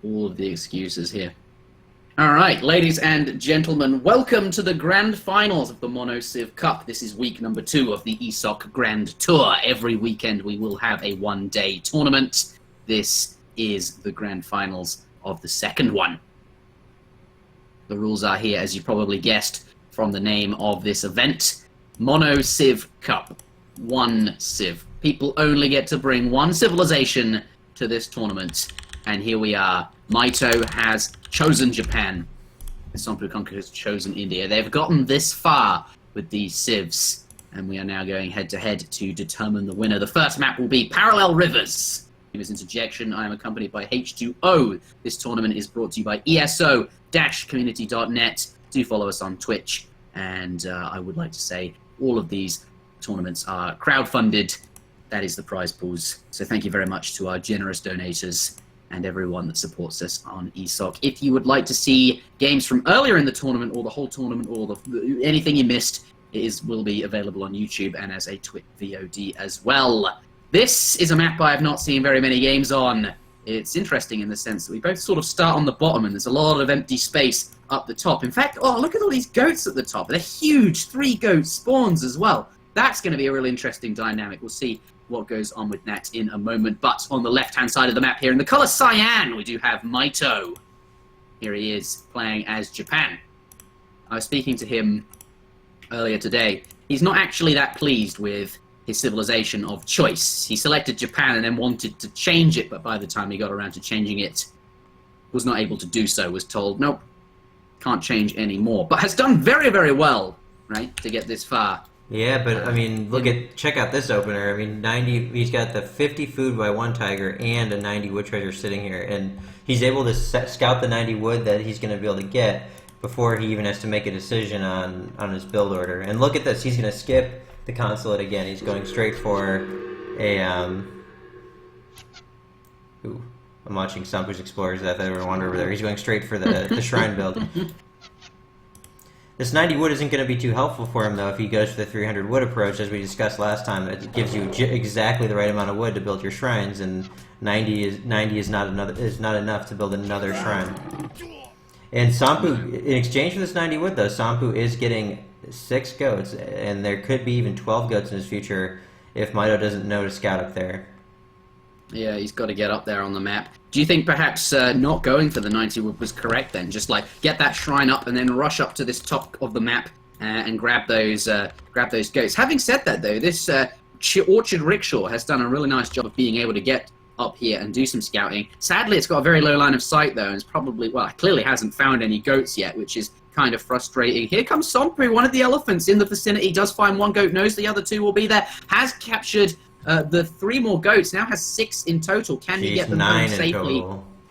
All of the excuses here. All right, ladies and gentlemen, welcome to the grand finals of the Mono-Civ Cup. This is week number 2 of the ESOC Grand Tour. Every weekend we will have a one-day tournament. This is the grand finals of the second one. The rules are here, as you probably guessed from the name of this event. Mono-Civ Cup. One Civ. People only get to bring one civilization to this tournament. And here we are. Mitoe has chosen Japan. Somppukunkku has chosen India. They've gotten this far with these civs. And we are now going head-to-head to determine the winner. The first map will be Parallel Rivers. My name is Interjection. I am accompanied by H2O. This tournament is brought to you by ESO-community.net. Do follow us on Twitch. And I would like to say all of these tournaments are crowdfunded. That is the prize pools. So thank you very much to our generous donators and everyone that supports us on ESOC. If you would like to see games from earlier in the tournament, or the whole tournament, or anything you missed, will be available on YouTube and as a Twitch VOD as well. This is a map I have not seen very many games on. It's interesting in the sense that we both sort of start on the bottom and there's a lot of empty space up the top. In fact, oh, look at all these goats at the top. They're huge, 3 goat spawns as well. That's going to be a really interesting dynamic. We'll see what goes on with that in a moment. But on the left-hand side of the map here, in the color cyan, we do have Mitoe. Here he is, playing as Japan. I was speaking to him earlier today. He's not actually that pleased with his civilization of choice. He selected Japan and then wanted to change it, but by the time he got around to changing it, was not able to do so, was told, nope, can't change anymore. But has done very, very well, right, to get this far. Yeah, but I mean, check out this opener. I mean, 90. He's got the 50 food by one tiger and a 90 wood treasure sitting here, and he's able to scout the 90 wood that he's going to be able to get before he even has to make a decision on his build order. And look at this. He's going to skip the consulate again. He's going straight for a Ooh, I'm watching Somppukunkku Explorers. If I ever wander over there, he's going straight for the shrine build. This 90 wood isn't going to be too helpful for him, though, if he goes for the 300 wood approach, as we discussed last time. It gives you exactly the right amount of wood to build your shrines, and 90 is not enough to build another shrine. And Somppu, in exchange for this 90 wood, though, Somppu is getting 6 goats, and there could be even 12 goats in his future if Mitoe doesn't know to scout up there. Yeah, he's got to get up there on the map. Do you think perhaps not going for the 90 wood was correct then? Just like get that shrine up and then rush up to this top of the map and grab those goats. Having said that, though, this Orchard Rickshaw has done a really nice job of being able to get up here and do some scouting. Sadly, it's got a very low line of sight, though, and it's probably, well, it clearly hasn't found any goats yet, which is kind of frustrating. Here comes Somppu, one of the elephants in the vicinity, does find 1 goat, knows the other 2 will be there, has captured the 3 more goats, now has 6 in total. Can he get them home safely?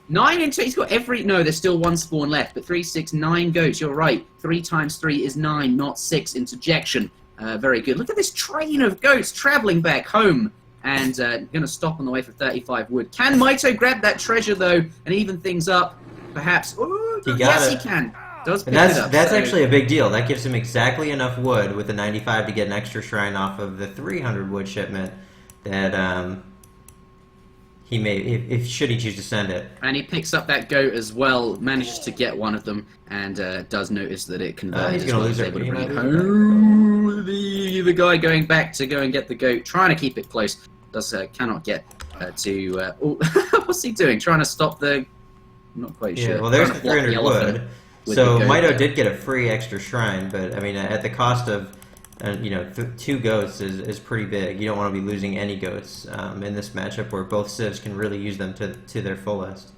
9 in total. He's got every... No, there's still 1 spawn left, but 3, 6, 9 goats. You're right. 3 times 3 is 9, not 6. Interjection. Very good. Look at this train of goats traveling back home. And going to stop on the way for 35 wood. Can Mitoe grab that treasure, though, and even things up? Perhaps. Ooh, yes, he can. Does pick it up, that's actually a big deal. That gives him exactly enough wood with the 95 to get an extra shrine off of the 300 wood shipment that he may, if should he choose to send it. And he picks up that goat as well, manages to get one of them, and does notice that it converted. He's going to lose it. The guy going back to go and get the goat, trying to keep it close, cannot get to... what's he doing? Trying to stop the... I'm not quite sure. Well, there's the 300 wood. So Mitoe did get a free extra shrine, but I mean, at the cost of 2 goats is pretty big. You don't want to be losing any goats in this matchup where both civs can really use them to their fullest.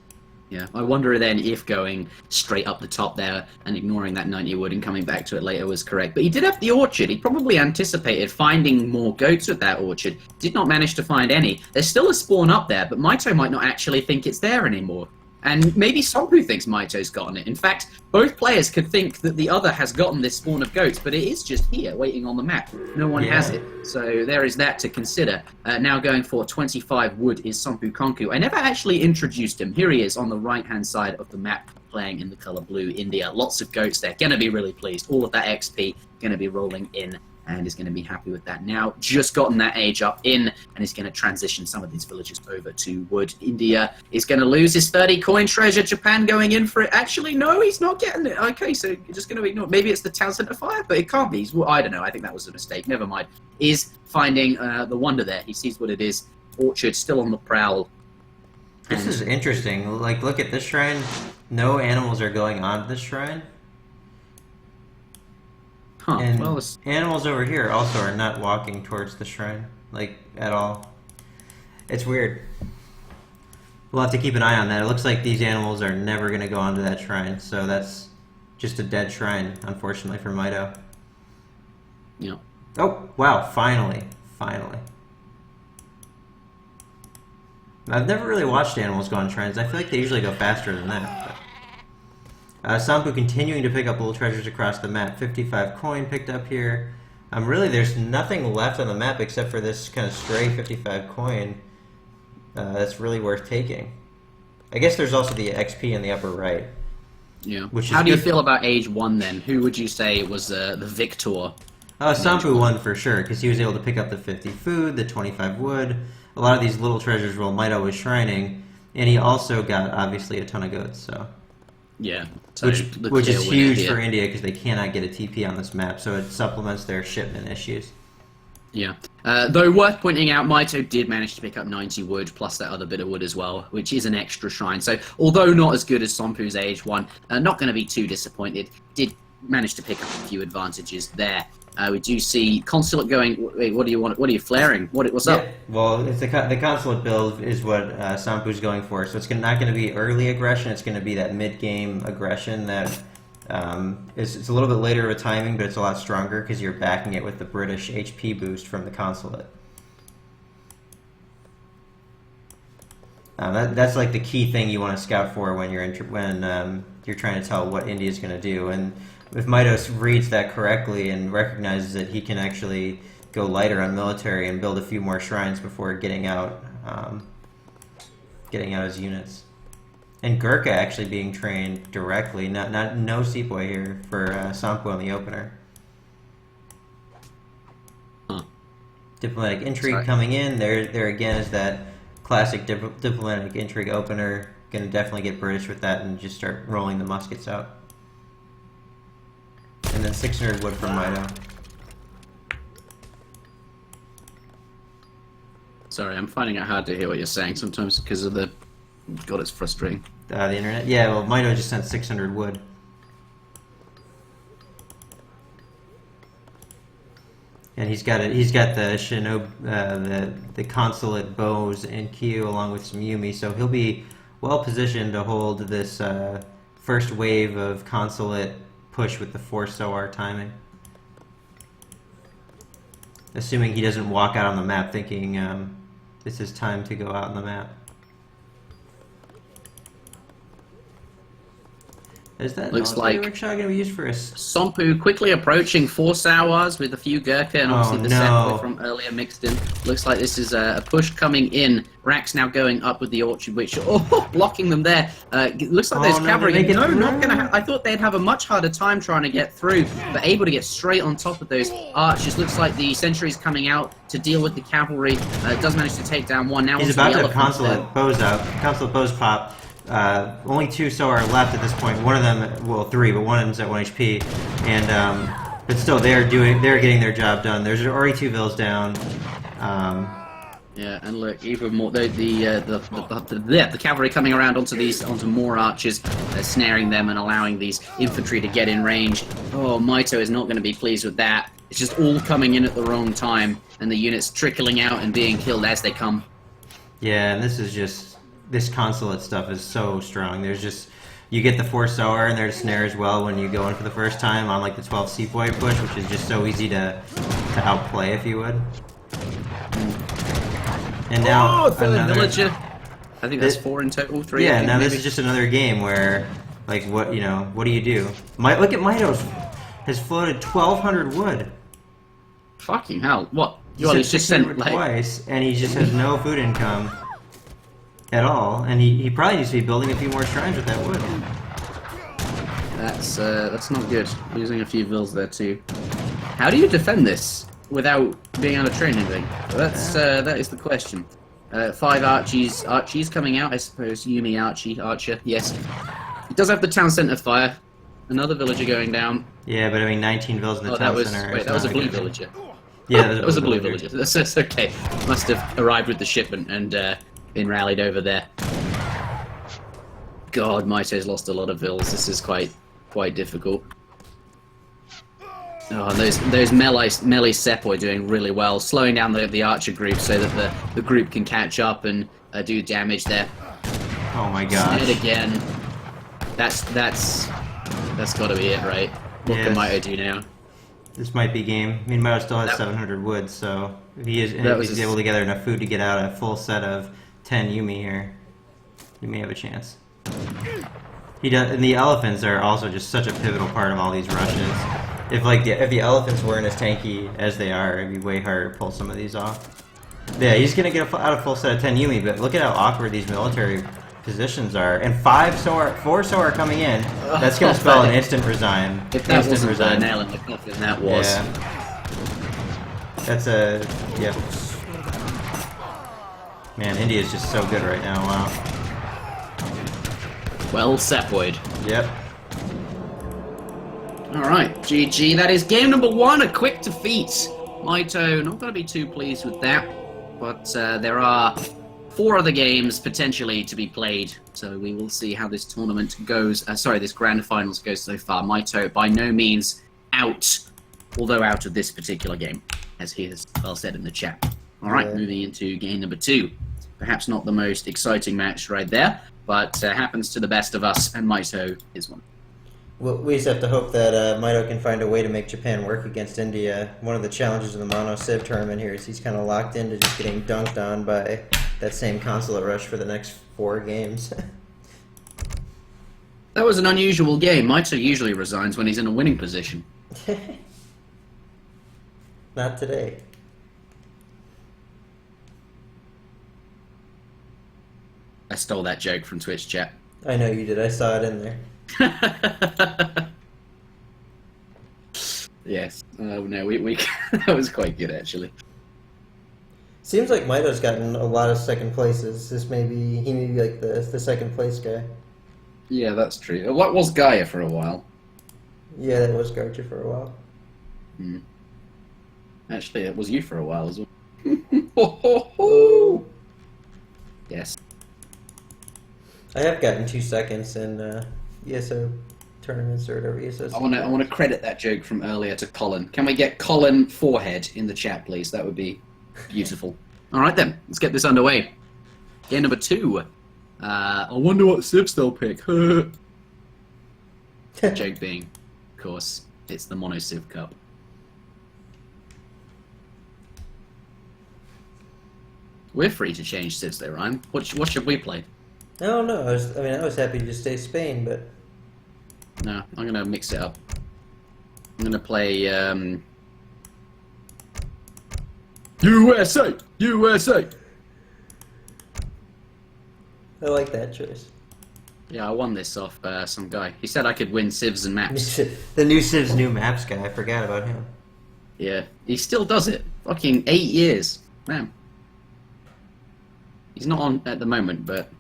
Yeah, I wonder then if going straight up the top there and ignoring that 90 wood and coming back to it later was correct. But he did have the orchard. He probably anticipated finding more goats with that orchard. Did not manage to find any. There's still a spawn up there, but Mitoe might not actually think it's there anymore. And maybe Somppu thinks Mitoe's gotten it. In fact, both players could think that the other has gotten this spawn of goats, but it is just here, waiting on the map. No one has it. So there is that to consider. Now going for 25 wood is Somppukunkku. I never actually introduced him. Here he is on the right-hand side of the map, playing in the color blue, India. Lots of goats there. Gonna be really pleased. All of that XP gonna be rolling in and is going to be happy with that now. Just gotten that age up in, and is going to transition some of these villages over to wood. India is going to lose his 30 coin treasure. Japan going in for it. Actually, no, he's not getting it. Okay, so you're just going to ignore. Maybe it's the town center fire, but it can't be. Well, I don't know. I think that was a mistake. Never mind. Is finding the wonder there. He sees what it is. Orchard still on the prowl. This is interesting. Like, look at this shrine. No animals are going on this shrine. Huh, and well, animals over here also are not walking towards the shrine, like, at all. It's weird. We'll have to keep an eye on that. It looks like these animals are never going to go onto that shrine, so that's just a dead shrine, unfortunately, for Mitoe. Yeah. Oh, wow, finally. Finally. I've never really watched animals go on shrines. I feel like they usually go faster than that. But. Somppu continuing to pick up little treasures across the map. 55 coin picked up here. Really, there's nothing left on the map except for this kind of stray 55 coin that's really worth taking. I guess there's also the XP in the upper right. Yeah. Which is How do you feel about age 1 then? Who would you say was the victor? Somppu won for sure, because he was able to pick up the 50 food, the 25 wood, a lot of these little treasures while Mitoe was shrining, and he also got, obviously, a ton of goats, so... Yeah. So which is huge for India, because they cannot get a TP on this map, so it supplements their shipment issues. Yeah. Though worth pointing out, Mitoe did manage to pick up 90 wood, plus that other bit of wood as well, which is an extra shrine. So, although not as good as Somppu's age 1, not going to be too disappointed, did manage to pick up a few advantages there. We do see Consulate going, wait, what do you want? What are you flaring? What's up? Well, it's the Consulate build is what Somppu's going for, so it's not going to be early aggression, it's going to be that mid-game aggression that it's a little bit later of a timing, but it's a lot stronger because you're backing it with the British HP boost from the Consulate. That's like the key thing you want to scout for when you're trying to tell what India's going to do. And if Mitoe reads that correctly and recognizes that he can actually go lighter on military and build a few more shrines before getting out his units. And Gurkha actually being trained directly, no sepoy here for Somppu on the opener. Huh. Diplomatic intrigue coming in. There again is that classic diplomatic intrigue opener. Going to definitely get British with that and just start rolling the muskets out. And then 600 wood from Mitoe. Sorry, I'm finding it hard to hear what you're saying sometimes because of the... God, it's frustrating. The internet? Yeah, well, Mitoe just sent 600 wood. And he's got the the consulate bows in queue along with some Yumi, so he'll be well positioned to hold this first wave of consulate push with the 4 SOAR timing. Assuming he doesn't walk out on the map thinking this is time to go out on the map. Is that looks like rickshaw going to be used for a... Somppu quickly approaching 4 SOARs with a few Gurkha and obviously the sepoy from earlier mixed in. Looks like this is a push coming in. Rack's now going up with the orchard, which blocking them there. Looks like there's cavalry. Not going to. I thought they'd have a much harder time trying to get through, but able to get straight on top of those archers. Looks like the sentry's coming out to deal with the cavalry. Does manage to take down one. Now he's about to have consulate bows out. Consulate bows pop. Only 2 SOAR are left at this point. One of them, well, 3, but one of them's at 1 HP, and but still, they're getting their job done. There's already 2 vills down. Yeah, and look, even more the cavalry coming around onto more archers, snaring them and allowing these infantry to get in range. Oh, Mitoe is not going to be pleased with that. It's just all coming in at the wrong time, and the units trickling out and being killed as they come. Yeah, and this is just. This consulate stuff is so strong. There's just, you get the 4 SOAR and there's snare as well when you go in for the first time on like the 12 sepoy push, which is just so easy to outplay, if you would. And now third villager. I think that's 4 in total. 3. Yeah, now this is just another game where, like, what do you do? Look at Mitoe has floated 1,200 wood. Fucking hell! What? He's just sent twice, and he just has no food income. At all, and he probably needs to be building a few more shrines with that wood. That's not good. Losing a few vills there too. How do you defend this without being able to train anything? That is the question. 5 Archies coming out, I suppose. Yumi Archer, yes. He does have the town centre fire. Another villager going down. Yeah, but I mean, 19 villas in the town center. Wait, that was a blue villager. Yeah, that was a blue villager. That's okay. Must have arrived with the shipment and been rallied over there. God, Mito's lost a lot of vills. This is quite difficult. Oh, and those melee Seppoi doing really well, slowing down the archer group so that the group can catch up and do damage there. Oh my gosh. Dead again. That's got to be it, right? What can Mito do now? This might be game. I mean, Mito still has 700 wood, so if he's able to gather enough food to get out a full set of 10 Yumi here, he may have a chance. He does, and the elephants are also just such a pivotal part of all these rushes. If the elephants weren't as tanky as they are, it'd be way harder to pull some of these off. Yeah, he's gonna get out a full set of 10 Yumi, but look at how awkward these military positions are. And 4 so are coming in. That's gonna spell an instant resign. If that wasn't a nail in the coffin, that was. Yeah. That's a yep. Man, India's just so good right now. Wow. Well seppoid. Yep. Alright, GG. That is game number 1, a quick defeat. Mito, not going to be too pleased with that, but there are 4 other games potentially to be played, so we will see how this tournament goes. This grand finals goes so far. Mito by no means out, although out of this particular game, as he has well said in the chat. Alright, moving into game number 2. Perhaps not the most exciting match right there, but happens to the best of us, and Mito is one. Well, we just have to hope that Mito can find a way to make Japan work against India. One of the challenges of the Mono-Civ tournament here is he's kind of locked into just getting dunked on by that same consulate rush for the next 4 games. That was an unusual game. Mito usually resigns when he's in a winning position. Not today. I stole that joke from Twitch chat. I know you did. I saw it in there. Yes. No, we that was quite good actually. Seems like Mito's gotten a lot of second places. He may be like the second place guy. Yeah, that's true. What was Gaia for a while? Yeah, that was Garcha for a while. Actually, it was you for a while as well. Yes. I have gotten 2 seconds in ESO tournaments or whatever ESO. I want to credit that joke from earlier to Colin. Can we get Colin Forehead in the chat, please? That would be beautiful. All right then, let's get this underway. Game number 2. I wonder what Civs they'll pick. Joke being, of course, it's the Mono-Civ Cup. We're free to change Civs though, Ryan. What should we play? I don't know. I was happy to just stay Spain, but no, I'm gonna mix it up. I'm gonna play USA. I like that choice. Yeah, I won this off some guy. He said I could win Civs and maps. The new Civs, new maps guy. I forgot about him. Yeah, he still does it. Fucking 8 years, man. He's not on at the moment, but.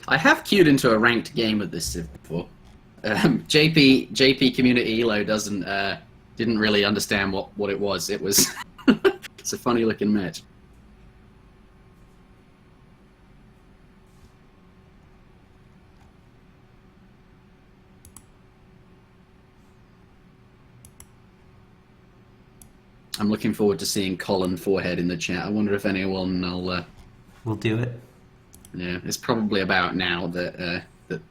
I have queued into a ranked game of this Civ before. JP Community Elo didn't really understand what it was. It was it's a funny looking match. I'm looking forward to seeing Colin Forehead in the chat. I wonder if anyone will do it. Yeah, it's probably about now that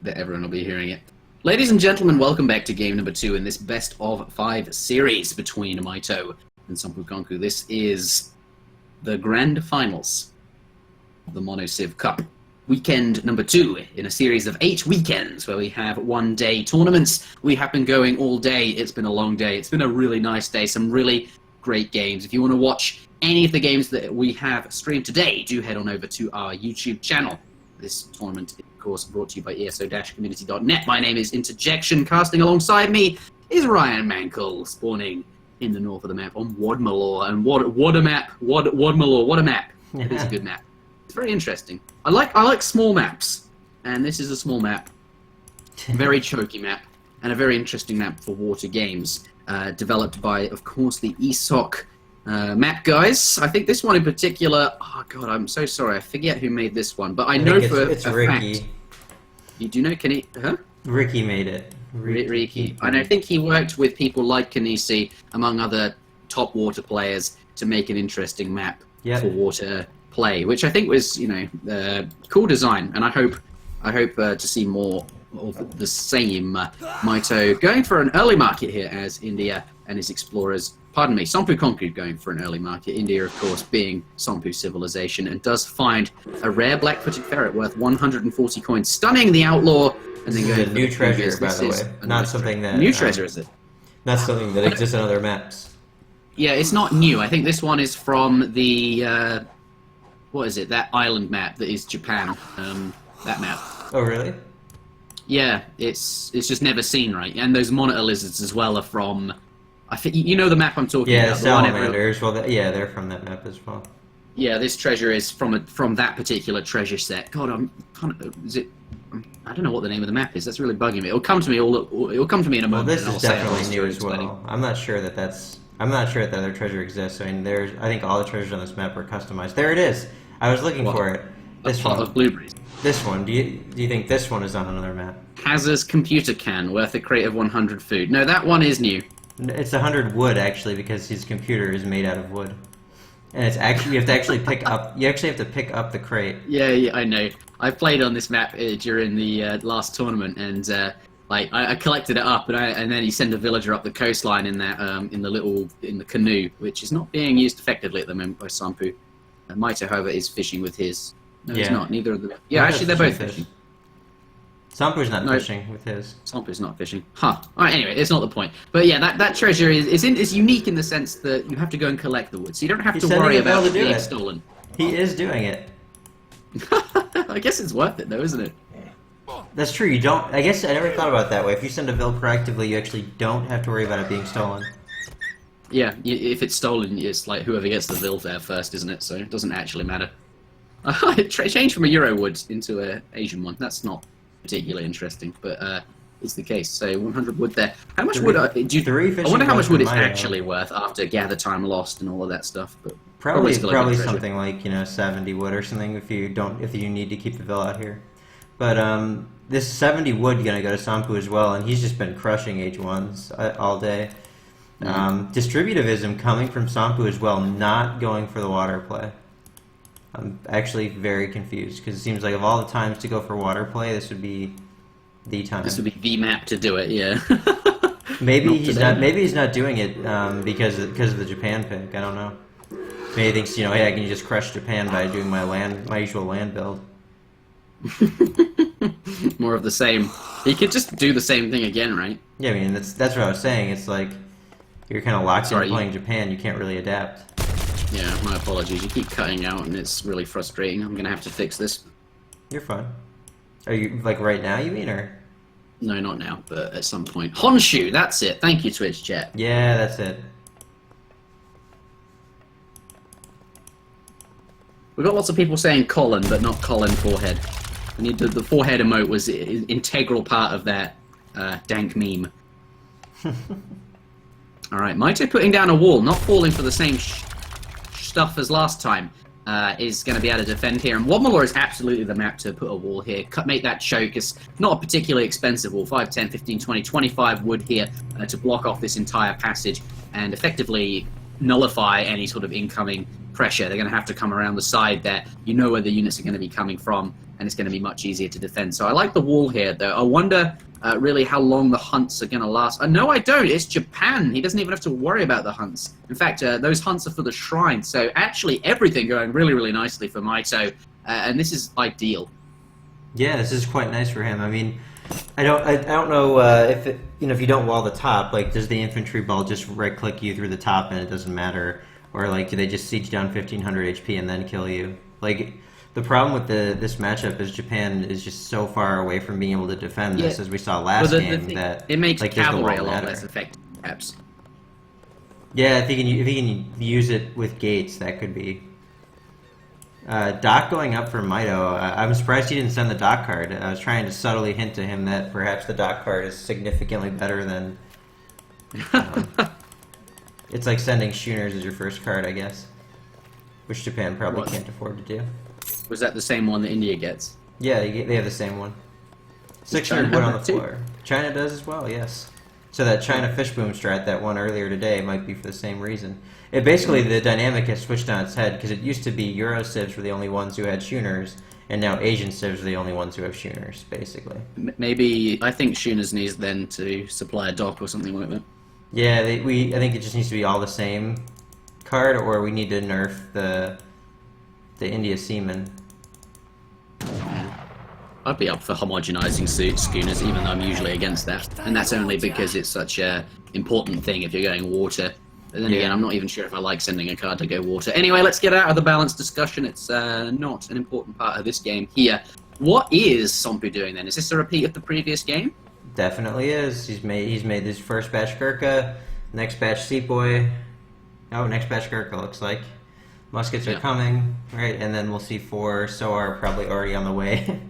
everyone will be hearing it. Ladies and gentlemen, welcome back to game number 2 in this best of 5 series between Mito and Somppukunkku. This is the grand finals of the Mono-Civ Cup. Weekend number 2 in a series of 8 weekends where we have one-day tournaments. We have been going all day. It's been a long day. It's been a really nice day. Some really great games. If you want to watch any of the games that we have streamed today, do head on over to our YouTube channel. This tournament is, of course, brought to you by ESO-community.net. My name is Interjection. Casting alongside me is Ryan Mankell, spawning in the north of the map on Wadmalor. And what a map! Wadmalor, what a map! It is a good map. It's very interesting. I like small maps, and this is a small map, very choky map, and a very interesting map for water games, developed by, of course, the ESOC map guys. I think this one in particular. Oh god, I'm so sorry. I forget who made this one, but I know for it's a Ricky. fact. You do know? Can he? Huh? Ricky made it. Ricky. And I think he worked with people like Kanisi, among other top water players, to make an interesting map for water play, which I think was, cool design. And I hope to see more of the same. Mitoe going for an early market here as India and his explorers. Pardon me, Somppukunkku going for an early market. India, of course, being Sompu civilization, and does find a rare black-footed ferret worth 140 coins, stunning the outlaw. And then this is a new treasure, by the way. Not something that new treasure, is it? Not something that exists on other maps. Yeah, it's not new. I think this one is from the what is it? That island map that is Japan. That map. Oh, really? Yeah, it's just never seen, right? And those monitor lizards as well are from. I think you know the map I'm talking about. Yeah, salamanders. Well, they're from that map as well. Yeah, this treasure is from that particular treasure set. God, I'm kind of. Is it? I don't know what the name of the map is. That's really bugging me. It'll come to me It'll come to me in a moment. Well, this is definitely new as well. I'm not sure that the other treasure exists. I mean, I think all the treasures on this map are customized. There it is. I was looking for it. This one. Of blueberries. This one. Do you think this one is on another map? Hazard's computer can worth a crate of 100 food. No, that one is new. It's 100 wood actually, because his computer is made out of wood. And it's actually you have to actually pick up the crate. Yeah, I know. I played on this map during the last tournament, and I collected it up, and then you send a villager up the coastline in that in the canoe, which is not being used effectively at the moment by Sompu. Mitoe, however, is fishing with his. No, he's not. Neither of them. Yeah, actually, they're both fishing. Sompu's not fishing with his. Sompu's not fishing. Huh. Alright, anyway, it's not the point. But yeah, that treasure is unique in the sense that you have to go and collect the wood, so you don't have to worry about it being stolen. He is doing it. I guess it's worth it though, isn't it? That's true, you don't... I guess I never thought about it that way. If you send a bill proactively, you actually don't have to worry about it being stolen. Yeah, if it's stolen, it's like whoever gets the bill there first, isn't it? So it doesn't actually matter. It changed from a Euro wood into an Asian one. That's not particularly interesting, but it's the case. So 100 wood there. How much wood I wonder how much wood it's actually worth after gather time lost and all of that stuff. But probably something like 70 wood or something if you need to keep the bill out here. But this 70 wood gonna go to Sompu as well, and he's just been crushing H1s all day. Distributivism coming from Sompu as well, not going for the water play. I'm actually very confused, because it seems like of all the times to go for water play, this would be the time. This would be the map to do it, yeah. Maybe he's not doing it because of the Japan pick. I don't know. Maybe he thinks, hey, I can just crush Japan by doing my usual land build. More of the same. He could just do the same thing again, right? Yeah, I mean that's what I was saying. It's like you're kind of locked in playing Japan. You can't really adapt. Yeah, my apologies. You keep cutting out, and it's really frustrating. I'm gonna have to fix this. You're fine. Are you like right now? You mean, or? No, not now, but at some point. Honshu, that's it. Thank you, Twitch chat. Yeah, that's it. We've got lots of people saying Colin, but not Colin forehead. We need the forehead emote was an integral part of that dank meme. All right, Mitoe putting down a wall, not falling for the same stuff as last time, is going to be able to defend here. And Wadmalor is absolutely the map to put a wall here. Make that choke. It's not a particularly expensive wall. 5, 10, 15, 20, 25 wood here to block off this entire passage and effectively nullify any sort of incoming pressure. They're going to have to come around the side there. You know where the units are going to be coming from, and it's going to be much easier to defend. So I like the wall here, though. I wonder really how long the hunts are going to last. No, I don't. It's Japan. He doesn't even have to worry about the hunts. In fact, those hunts are for the shrine. So actually everything going really, really nicely for Mitoe, and this is ideal. Yeah, this is quite nice for him. I mean, I don't know if you don't wall the top, like does the infantry ball just right click you through the top and it doesn't matter, or like do they just siege down 1500 HP and then kill you? Like The problem with this matchup is Japan is just so far away from being able to defend this, as we saw last game. That it makes like, does the cavalry wall a lot matter? less effective, perhaps. Yeah, if he can use it with gates, that could be. Doc going up for Mitoe. I'm surprised he didn't send the Doc card. I was trying to subtly hint to him that perhaps the Doc card is significantly better than. It's like sending Schooners as your first card, I guess, which Japan probably can't afford to do. Was that the same one that India gets? Yeah, they have the same one. 600 wood on the floor. China does as well, yes. So that China Fishboom strat that won earlier today might be for the same reason. It basically, the dynamic has switched on its head, because it used to be Euro Civs were the only ones who had Schooners, and now Asian Civs are the only ones who have Schooners, basically. Maybe, I think Schooners needs then to supply a dock or something like that. Yeah, I think it just needs to be all the same card, or we need to nerf the India Seaman. I'd be up for homogenizing schooners, even though I'm usually against that. And that's only because it's such a important thing if you're going water. But then again, I'm not even sure if I like sending a card to go water. Anyway, let's get out of the balanced discussion. It's not an important part of this game here. What is Somppu doing then? Is this a repeat of the previous game? Definitely is. He's made his first batch Gurkha, next batch Sepoy. Oh, next batch Gurkha looks like. Muskets are coming, right? And then we'll see 4 Soar probably already on the way.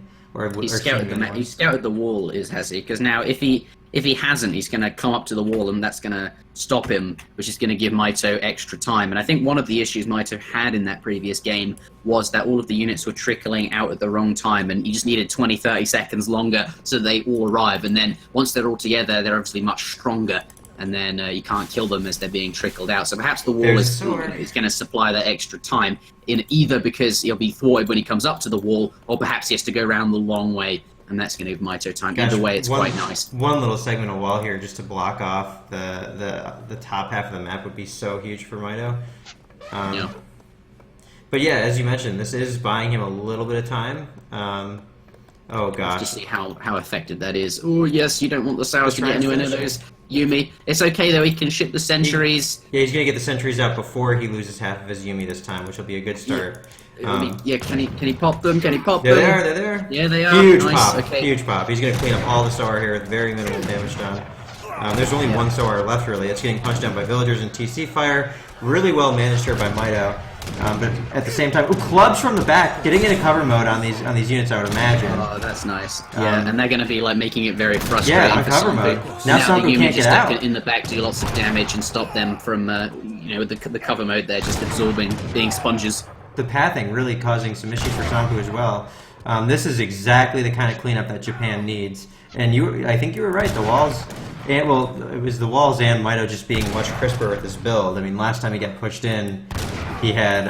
He scouted the wall, has he? Because now if he hasn't, he's going to come up to the wall, and that's going to stop him, which is going to give Mitoe extra time. And I think one of the issues Mitoe had in that previous game was that all of the units were trickling out at the wrong time, and you just needed 20-30 seconds longer so they all arrive. And then once they're all together, they're obviously much stronger, and then you can't kill them as they're being trickled out. So perhaps the wall is going to supply that extra time, in either because he'll be thwarted when he comes up to the wall, or perhaps he has to go around the long way, and that's going to give Mitoe time. Either way, it's quite nice. One little segment of wall here just to block off the top half of the map would be so huge for Mitoe. Yeah. But yeah, as you mentioned, this is buying him a little bit of time. Oh gosh. Just see how effective that is. Oh yes, you don't want the Sours to get anywhere near those Yumi. It's okay though, he can ship the sentries. He's gonna get the sentries out before he loses half of his Yumi this time, which will be a good start. Yeah, can he pop them? Can he pop them? They're there. Yeah, they are. Huge nice. pop. Okay. Huge pop. He's gonna clean up all the Soar here with very minimal damage done. There's only one Soar left really. It's getting punched down by villagers and TC fire. Really well managed here by Mitoe. But at the same time, clubs from the back, getting into cover mode on these units, I would imagine. Oh, that's nice. Yeah, and they're going to be like making it very frustrating. Yeah, on for cover Somppu. mode. Now Somppu the Yumi can't just get out. In the back, do lots of damage and stop them from, with the cover mode. They're just absorbing, being sponges. The pathing really causing some issues for Somppu as well. This is exactly the kind of cleanup that Japan needs. And I think you were right. The walls. And, well, it was the walls and Mitoe just being much crisper with this build. I mean, last time he got pushed in, he had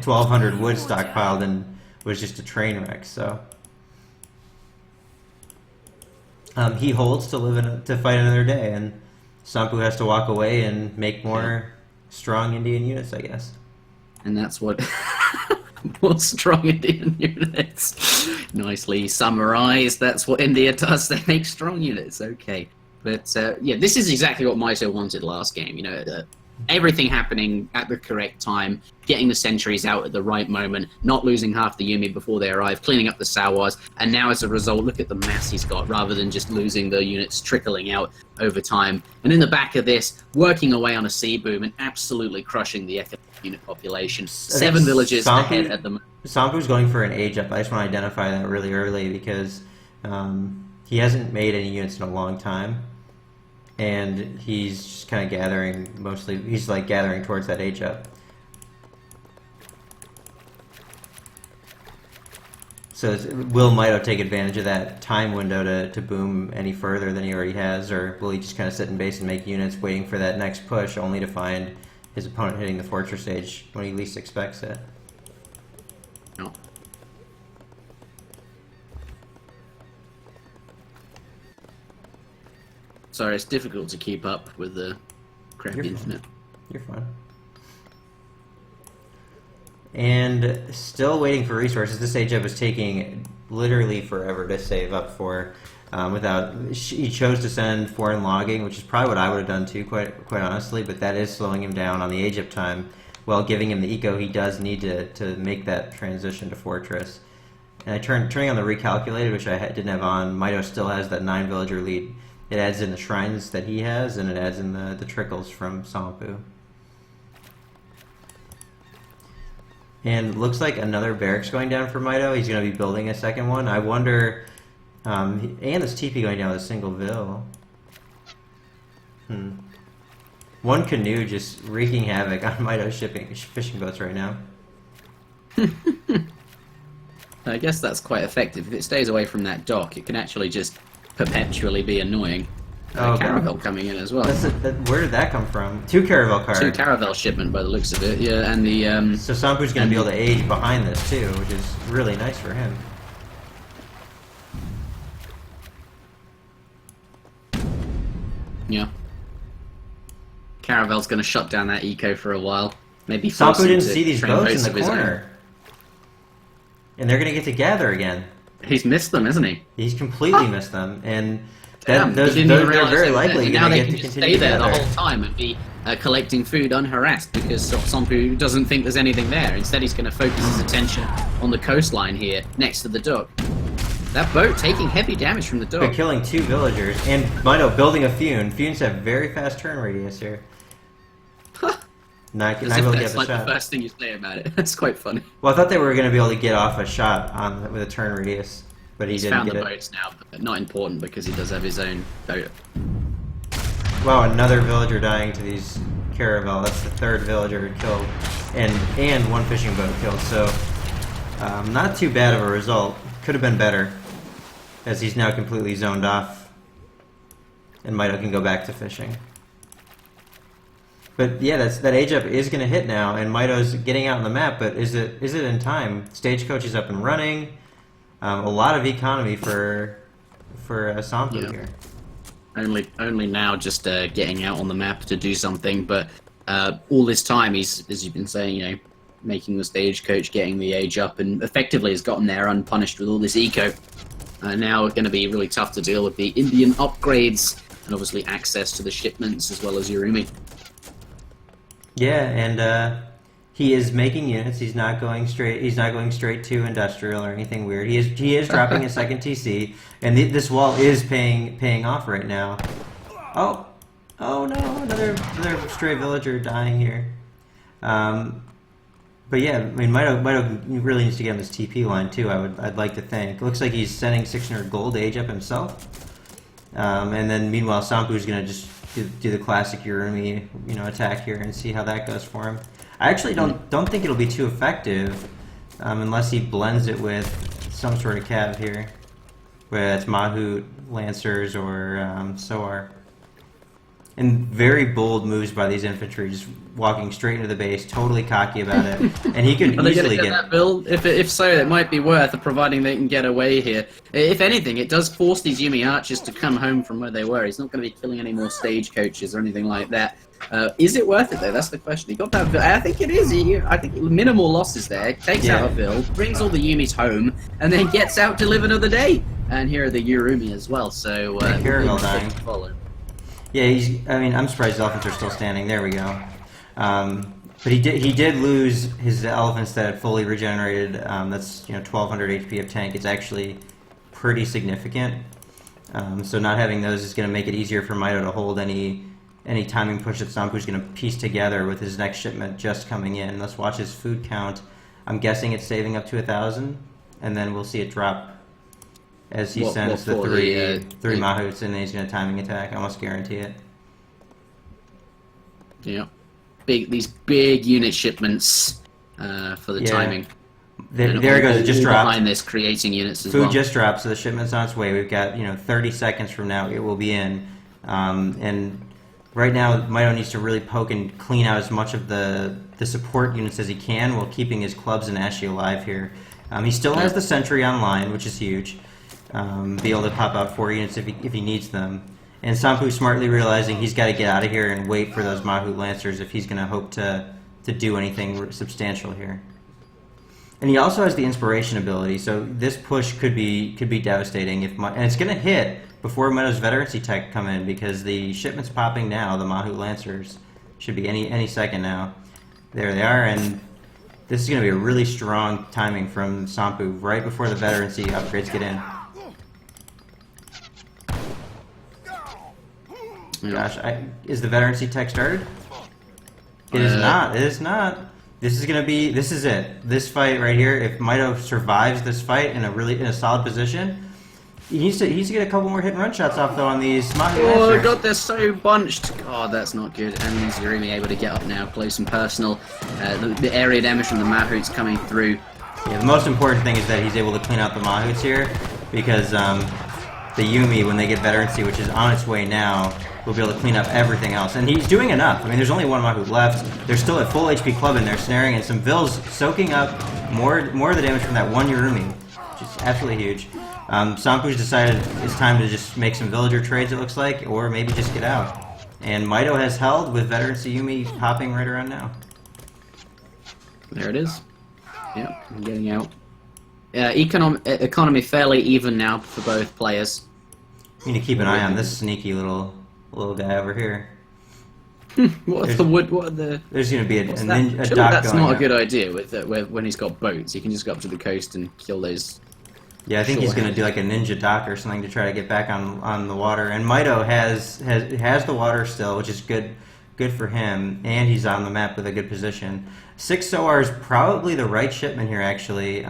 1,200 wood stockpiled and was just a train wreck. So he holds to fight another day, and Somppu has to walk away and make more strong Indian units, I guess. And that's what more strong Indian units. Nicely summarized. That's what India does. They make strong units. Okay. But, yeah, this is exactly what Mitoe wanted last game. You know, everything happening at the correct time, getting the sentries out at the right moment, not losing half the Yumi before they arrive, cleaning up the Sawars, and now as a result, look at the mass he's got, rather than just losing the units trickling out over time. And in the back of this, working away on a sea boom and absolutely crushing the unit population. 7 villages ahead at the moment. Somppu's going for an age up. I just want to identify that really early because he hasn't made any units in a long time. And he's just kind of gathering, he's like gathering towards that age up. So will Mitoe take advantage of that time window to boom any further than he already has, or will he just kind of sit in base and make units waiting for that next push, only to find his opponent hitting the fortress age when he least expects it? No. Sorry, it's difficult to keep up with the crappy internet. You're fine. And still waiting for resources. This age up is taking literally forever to save up for. He chose to send foreign logging, which is probably what I would have done too, quite honestly. But that is slowing him down on the age up time. while giving him the eco he does need to make that transition to Fortress. And turning on the recalculated, which I didn't have on, Mitoe still has that 9 villager lead. It adds in the shrines that he has, and it adds in the trickles from Somppu. And looks like another barracks going down for Mitoe. He's going to be building a second one. I wonder... and this TP going down with a single vill. One canoe just wreaking havoc on Mitoe's fishing boats right now. I guess that's quite effective. If it stays away from that dock, it can actually just perpetually be annoying. Caravel coming in as well. Where did that come from? 2 caravel cards. 2 caravel shipment by the looks of it, yeah, and the... So Somppu's going to be able to age behind this too, which is really nice for him. Yeah. Caravel's going to shut down that eco for a while. Maybe force Somppu him didn't to see these train boats in of the his own. corner. And they're going to get to gather again. He's missed them, isn't he? He's completely missed them, and Damn, they're very likely now going they to can get to just continue stay there the together. whole time and be collecting food unharassed because Somppu doesn't think there's anything there. Instead, he's going to focus his attention on the coastline here, next to the dock. That boat taking heavy damage from the dock. They're killing 2 villagers, and Mitoe building a Fune. Funes have very fast turn radius here. Not As if able to that's get the like shot. the first thing you say about it. That's quite funny. Well, I thought they were going to be able to get off a shot with a turn radius, but he He's didn't found get the it. boats now, but not important because he does have his own boat. Wow, another villager dying to these caravel. That's the 3rd villager killed, and 1 fishing boat killed. So, not too bad of a result. Could have been better, as he's now completely zoned off, and Mitoe can go back to fishing. But yeah, that age up is going to hit now, and Mitoe's getting out on the map. But is it in time? Stagecoach is up and running. A lot of economy for Somppu here. Only now just getting out on the map to do something, but all this time he's, as you've been saying, making the stagecoach, getting the age up, and effectively has gotten there unpunished with all this eco. Now it's going to be really tough to deal with the Indian upgrades, and obviously access to the shipments as well as Urumi. Yeah, and he is making units. He's not going straight. He's not going straight to industrial or anything weird. He is dropping a second TC, and this wall is paying off right now. Oh no! Another stray villager dying here. But yeah, I mean, Mitoe really needs to get on this TP line too. I'd like to think. Looks like he's sending 600 gold age up himself, and then meanwhile Somppu's gonna just do the classic Urumi, attack here and see how that goes for him. I actually don't think it'll be too effective unless he blends it with some sort of cav here, whether it's Mahout, Lancers, or Soar. And very bold moves by these infantry, just walking straight into the base, totally cocky about it. And he could Are they easily going to get that build? If so, it might be worth it, providing they can get away here. If anything, it does force these Yumi archers to come home from where they were. He's not going to be killing any more stagecoaches or anything like that. Is it worth it though? That's the question. He got that Vil. I think it is. I think minimal losses there. Takes out a Vil, brings all the Yumis home, and then gets out to live another day. And here are the Urumi as well. So Caravel dying. Follow. Yeah, I'm surprised the elephants are still standing. There we go. But he did lose his elephants that had fully regenerated. That's 1,200 HP of tank. It's actually pretty significant. So not having those is going to make it easier for Mitoe to hold any timing push that Somppu's going to piece together with his next shipment just coming in. Let's watch his food count. I'm guessing it's saving up to 1,000, and then we'll see it drop as he sends the three Mahouts, and then he's going to timing attack. I almost guarantee it. Yeah, these big unit shipments for the timing. There it goes. It just dropped. Behind this, creating units as Food well. just dropped, so the shipment's on its way. We've got 30 seconds from now it will be in, and right now Mitoe needs to really poke and clean out as much of the support units as he can while keeping his clubs and Ashy alive here. He still has the sentry online, which is huge. Be able to pop out 4 units if he needs them. And Somppu smartly realizing he's got to get out of here and wait for those Mahout Lancers if he's going to hope to do anything substantial here. And he also has the inspiration ability, so this push could be devastating and it's going to hit before Mitoe's veterancy tech come in because the shipment's popping now. The Mahout Lancers should be any second now. There they are, and this is going to be a really strong timing from Somppu right before the veterancy upgrades get in. Gosh, is the veterancy tech started? It is not. It is not. This is gonna be. This is it. This fight right here. If Mitoe survives this fight in a solid position, he needs to get a couple more hit and run shots off though on these Mahu. Oh god, they're so bunched. God, that's not good. And Zurimi able to get up now, close and personal. The area damage from the Mahouts coming through. Yeah, the most important thing is that he's able to clean out the Mahouts here, because the Yumi, when they get veterancy, which is on its way now, will be able to clean up everything else. And he's doing enough. I mean, there's only one Mahu left. There's still a full HP club in there snaring, and some Vills soaking up more of the damage from that one Yurumi, which is absolutely huge. Somppu's decided it's time to just make some villager trades, it looks like, or maybe just get out. And Mitoe has held with veterancy Yumi popping right around now. There it is. Yep, I'm getting out. Economy fairly even now for both players. You need to keep an eye on this sneaky little guy over here. What's the wood? What are the? There's going to be a dock that's going not up. a good idea when he's got boats. He can just go up to the coast and kill those. Yeah, I think he's going to do like a ninja dock or something to try to get back on the water. And Mitoe has the water still, which is good for him, and he's on the map with a good position. 6 Soar is probably the right shipment here, actually.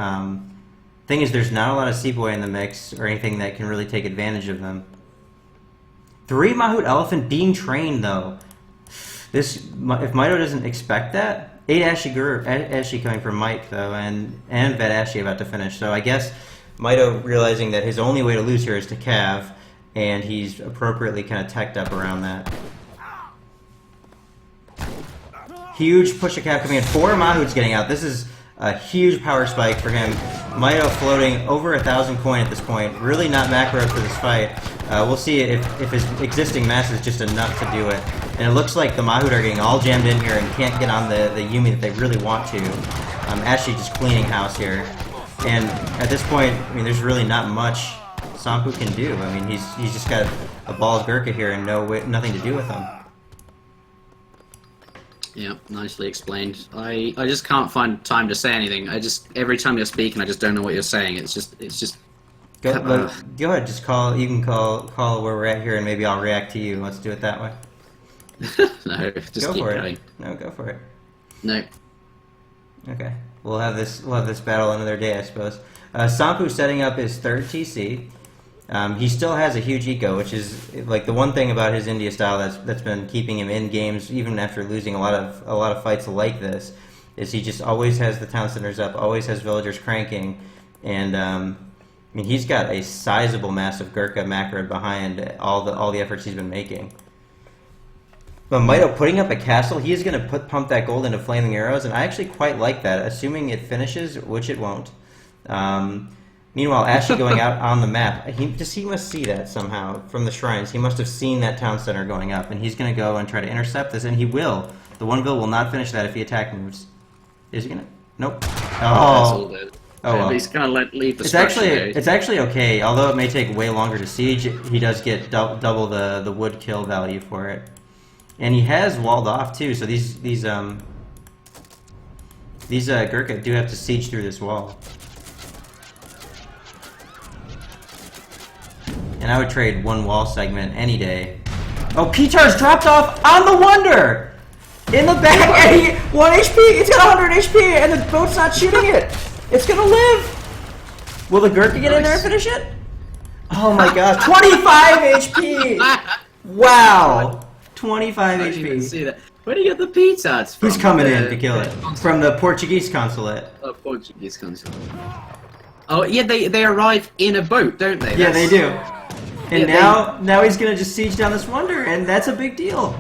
Thing is, there's not a lot of Seaboy in the mix or anything that can really take advantage of them. 3 Mahout Elephant being trained, though. If Mitoe doesn't expect that, 8 Ashy coming from Mike, though, and Vet Ashy about to finish. So I guess Mitoe realizing that his only way to lose here is to cav, and he's appropriately kind of teched up around that. Huge push of cav coming in. 4 Mahouts getting out. This is a huge power spike for him. Mitoe floating over 1,000 coin at this point. Really not macroed for this fight. We'll see if his existing mass is just enough to do it. And it looks like the Mahout are getting all jammed in here and can't get on the Yumi that they really want to. Ashley just cleaning house here. And at this point, I mean, there's really not much Somppu can do. I mean, he's just got a ball of Gurkha here and nothing to do with him. Yeah, nicely explained. I just can't find time to say anything. Every time you're speaking, I just don't know what you're saying. It's just. Go ahead, just call. You can call where we're at here, and maybe I'll react to you. Let's do it that way. No, just go keep for going. it. No, go for it. No. Okay, we'll have this battle another day, I suppose. Somppu setting up his 3rd TC. He still has a huge eco, which is like the one thing about his India style that's been keeping him in games, even after losing a lot of fights like this, is he just always has the town centers up, always has villagers cranking, and I mean, he's got a sizable mass of Gurkha macro behind all the efforts he's been making. But Mitoe putting up a castle, he is going to pump that gold into flaming arrows, and I actually quite like that, assuming it finishes, which it won't. Meanwhile, Ashley going out on the map, he must see that somehow from the shrines. He must have seen that town center going up, and he's going to go and try to intercept this, and he will. The one bill will not finish that if he attack moves. Is he going to? Nope. Oh. Oh, well. He's going to leave the It's actually okay. Although it may take way longer to siege, he does get double the wood kill value for it. And he has walled off too, so these Gurkha do have to siege through this wall. And I would trade one wall segment any day. Oh, Pitar's dropped off on the Wonder! In the back, and he 1 HP! It's got 100 HP, and the boat's not shooting it! It's gonna live! Will the Gurkha get in there and finish it? Oh my gosh, 25 HP! Wow! 25 I HP. didn't even see that. Where do you get the pizzas from? He's coming in to kill it. From the Portuguese consulate. Oh, Portuguese consulate. Oh, yeah, they arrive in a boat, don't they? Yeah, they do. And now he's gonna just siege down this Wonder, and that's a big deal.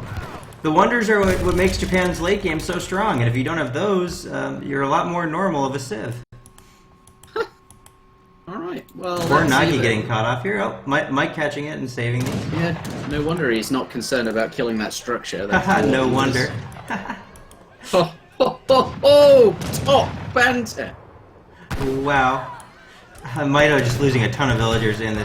The Wonders are what makes Japan's late game so strong, and if you don't have those, you're a lot more normal of a Civ. Alright, well... Poor Nagi getting caught off here. Oh, Mike catching it and saving these. Yeah, no wonder he's not concerned about killing that structure. No wonder. Oh, oh, oh, oh! Top banter! Wow. Mitoe just losing a ton of villagers in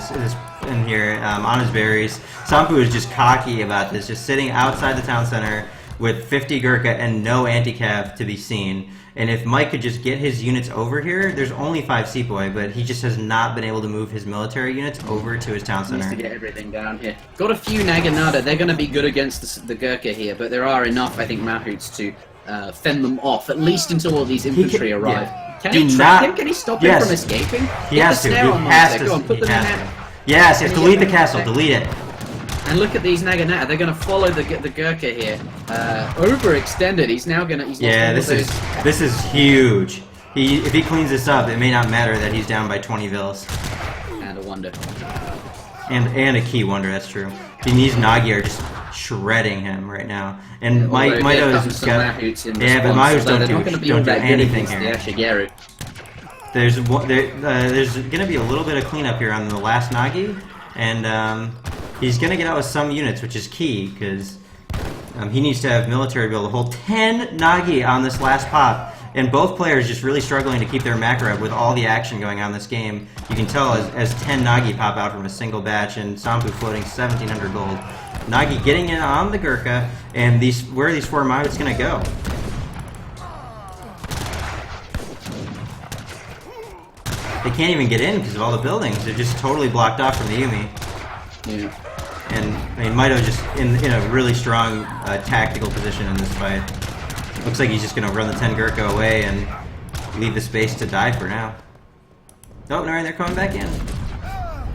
here on his berries. Somppu is just cocky about this, just sitting outside the town center, with 50 Gurkha and no anti-cav to be seen. And if Mike could just get his units over here, there's only 5 sepoy, but he just has not been able to move his military units over to his town Needs center. to get everything down here. Got a few Naginata. They're going to be good against the Gurkha here, but there are enough, I think, Mahouts to fend them off, at least until all these infantry arrive. Yeah. Can Do he trap not- him? Can he stop Yes. him from escaping? He Get has the to. snare He on has Monte. to. Go on, put He them in has there. to. Yes, he has to Can he leave the get castle. Monte? Delete it. And look at these Naginata. They're going to follow the Gurkha here. Overextended. He's now going to... Yeah, this is huge. If he cleans this up, it may not matter that he's down by 20 vills. And a wonder. And a key wonder, that's true. And these Nagi are just shredding him right now. And Although Mito's some got... Mahouts in Yeah, but response, Mahouts although don't they're not do, going to be all don't do that good anything against the here. Ashigaru. There's going to be a little bit of cleanup here on the last Nagi. And he's going to get out with some units, which is key, because he needs to have military to be able to hold 10 Nagi on this last pop. And both players just really struggling to keep their macro up with all the action going on in this game. You can tell as 10 Nagi pop out from a single batch, and Somppu floating 1,700 gold. Nagi getting in on the Gurkha, and where are these 4 Mahouts going to go? They can't even get in because of all the buildings. They're just totally blocked off from the Yumi. Yeah. And I mean, Mitoe just in a really strong tactical position in this fight. Looks like he's just going to run the 10 Gurkha away and leave the space to die for now. Oh, no, they're coming back in.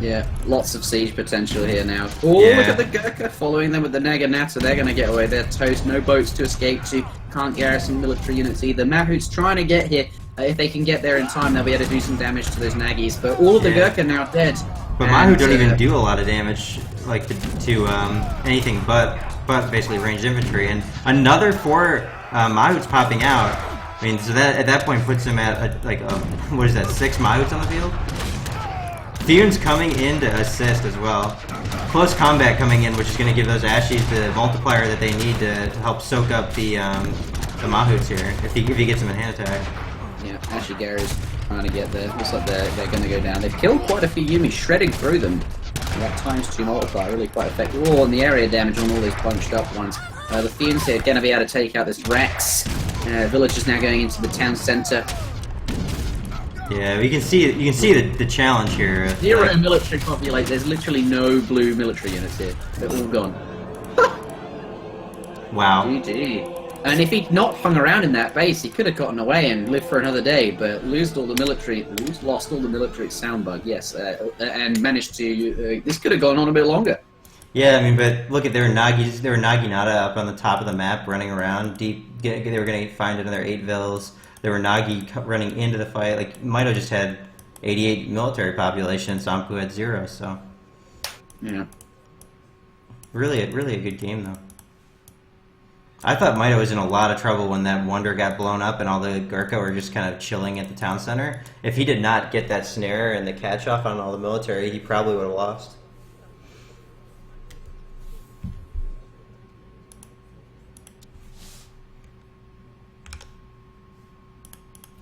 Yeah, lots of siege potential here now. Oh, Yeah. look at the Gurkha following them with the Naginata. They're going to get away. They're toast. No boats to escape to. Can't garrison military units either. Mahouts trying to get here. If they can get there in time, they'll be able to do some damage to those Nagis. But all of the Yeah. Gurkha now dead. But Mahu don't even do a lot of damage, like to anything but basically ranged infantry. And another 4 Mahouts popping out. I mean, so that at that point puts him at what is that? 6 Mahouts on the field. Theon's coming in to assist as well. Close combat coming in, which is going to give those Ashies the multiplier that they need to help soak up the Mahouts here. If he gets them in hand attack. Yeah, Ashigaru's trying to get there. Looks like they're going to go down. They've killed quite a few Yumi, shredding through them. That ×2 multiplier, really quite effective. Oh, and the area damage on all these bunched up ones. The Theons here are going to be able to take out this Rex. Village is now going into the town centre. Yeah, you can see the challenge here. Zero military population. There's literally no blue military units here. They're all gone. Wow. GG. And if he'd not hung around in that base, he could have gotten away and lived for another day. But lost all the military sound bug. Yes, and managed to. This could have gone on a bit longer. Yeah, I mean, but look at their Naginata up on the top of the map, running around deep. They were going to find another 8 vills. There were Nagi running into the fight. Like Mitoe just had 88 military population. Somppu had 0. So Yeah. really a good game though. I thought Mitoe was in a lot of trouble when that wonder got blown up and all the Gurkha were just kind of chilling at the town center. If he did not get that snare and the catch off on all the military, he probably would have lost.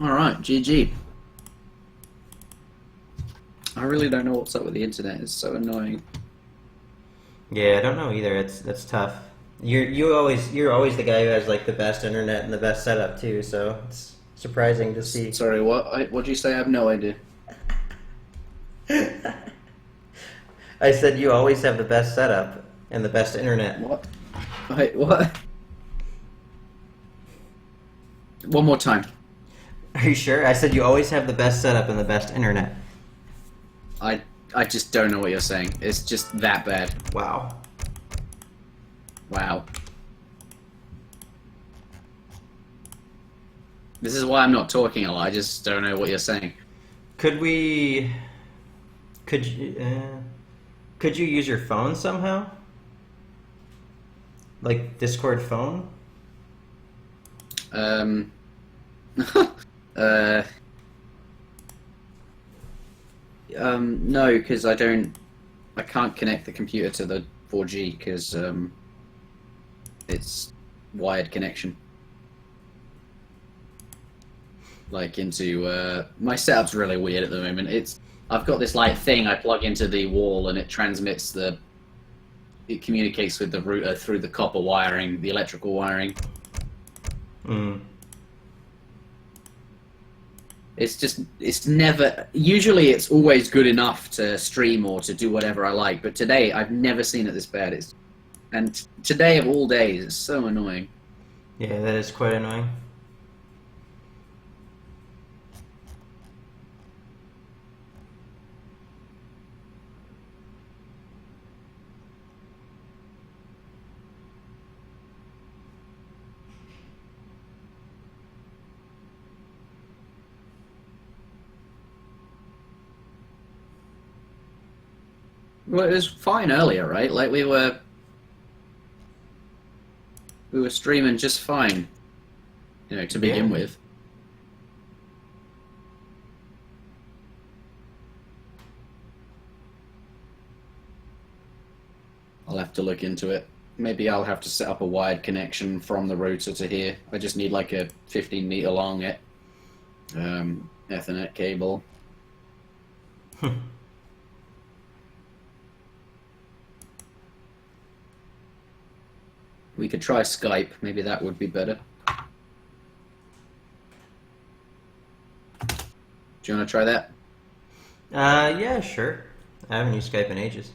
Alright, GG. I really don't know what's up with the internet. It's so annoying. Yeah, I don't know either. That's tough. You're always the guy who has like the best internet and the best setup too. So it's surprising to see. Sorry, what'd you say? I have no idea. I said you always have the best setup and the best internet. What? Wait, what? One more time. Are you sure? I said you always have the best setup and the best internet. I just don't know what you're saying. It's just that bad. Wow. Wow. This is why I'm not talking a lot. I just don't know what you're saying. Could you use your phone somehow? Like Discord phone? No, because I can't connect the computer to the 4G because it's wired connection. Like into my setup's really weird at the moment. I've got this like thing I plug into the wall and it transmits the it communicates with the router through the copper wiring, the electrical wiring. Mm. It's never, usually it's always good enough to stream or to do whatever I like, but today I've never seen it this bad. And today of all days, it's so annoying. Yeah, that is quite annoying. Well, it was fine earlier, right? Like we were streaming just fine, you know, to begin with. I'll have to look into it. Maybe I'll have to set up a wired connection from the router to here. I just need like a 15-meter long Ethernet cable. We could try Skype. Maybe that would be better. Do you want to try that? Yeah, sure. I haven't used Skype in ages.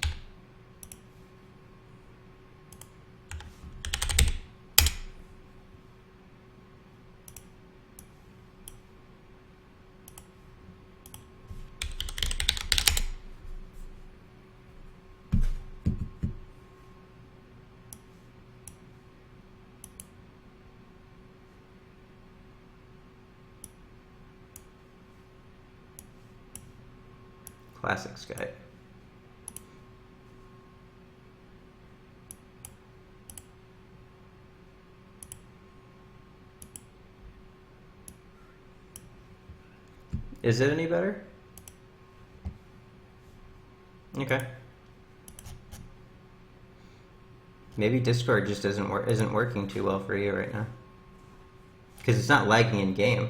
Classic Skype. Is it any better? Okay. Maybe Discord just isn't working too well for you right now. Because it's not lagging in game.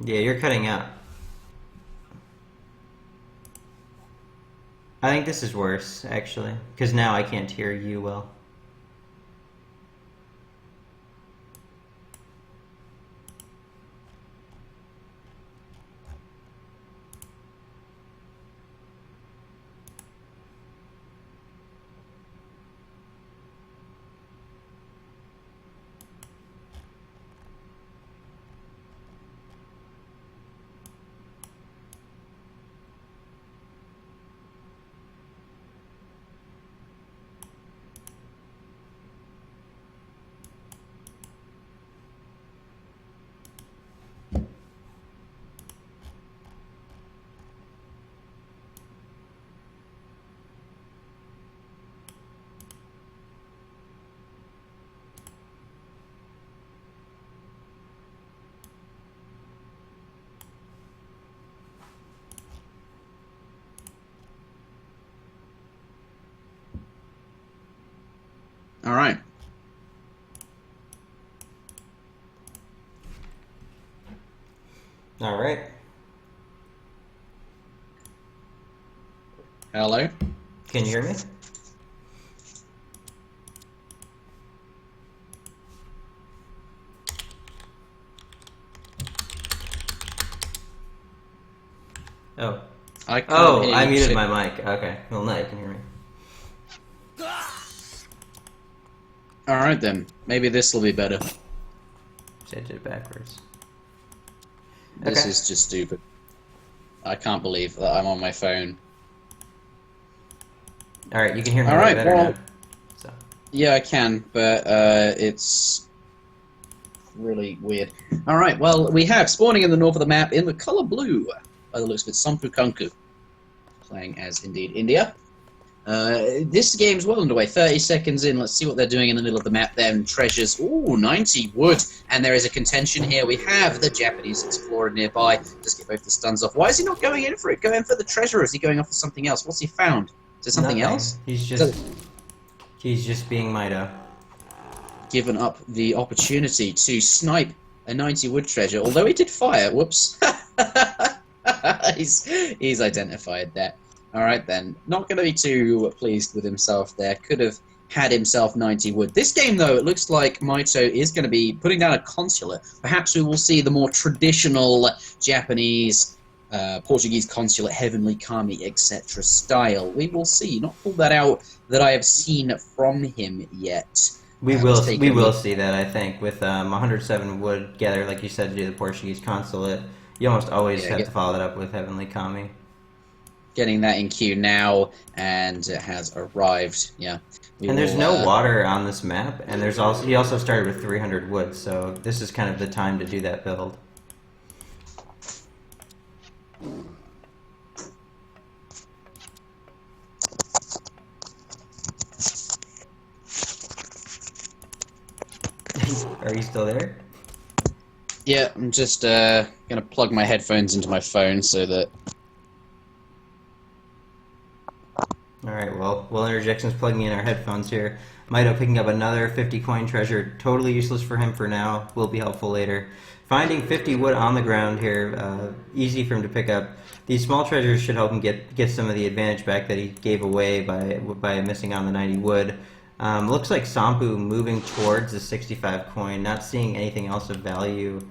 Yeah, you're cutting out. I think this is worse, actually. Because now I can't hear you well. All right. All right. Hello? Can you hear me? Oh. I muted my mic. Okay. Well, now you can hear me. All right, then. Maybe this will be better. Change it backwards. This Okay. is just stupid. I can't believe that I'm on my phone. All right, you can hear me All way right, better well, now. So. Yeah, I can, but it's really weird. All right, well, we have spawning in the north of the map in the color blue, by the looks of it, Somppukunkku, playing as indeed India. This game's well underway. 30 seconds in. Let's see what they're doing in the middle of the map. Then treasures. Ooh, 90 wood. And there is a contention here. We have the Japanese explorer nearby. Just get both the stuns off. Why is he not going in for it? Go in for the treasure, or is he going off for something else? What's he found? Is there something Nothing. else? He's just being Mitoe. Given up the opportunity to snipe a 90 wood treasure, although he did fire. Whoops. he's identified that. All right, then. Not going to be too pleased with himself there. Could have had himself 90 wood. This game, though, it looks like Mitoe is going to be putting down a consulate. Perhaps we will see the more traditional Japanese, Portuguese consulate, heavenly kami, etc. style. We will see. Not pulled that out that I have seen from him yet. We will see that, I think, with 107 wood gather, like you said, to do the Portuguese consulate. You almost always have to follow that up with heavenly kami. Getting that in queue now, and it has arrived. Yeah. And there's no water on this map, and he also started with 300 wood, so this is kind of the time to do that build. Are you still there? Yeah, I'm just gonna plug my headphones into my phone so that. Alright, well, while Interjection's plugging in our headphones here, Mitoe picking up another 50 coin treasure. Totally useless for him for now. Will be helpful later. Finding 50 wood on the ground here. Easy for him to pick up. These small treasures should help him get some of the advantage back that he gave away by missing on the 90 wood. Looks like Somppu moving towards the 65 coin, not seeing anything else of value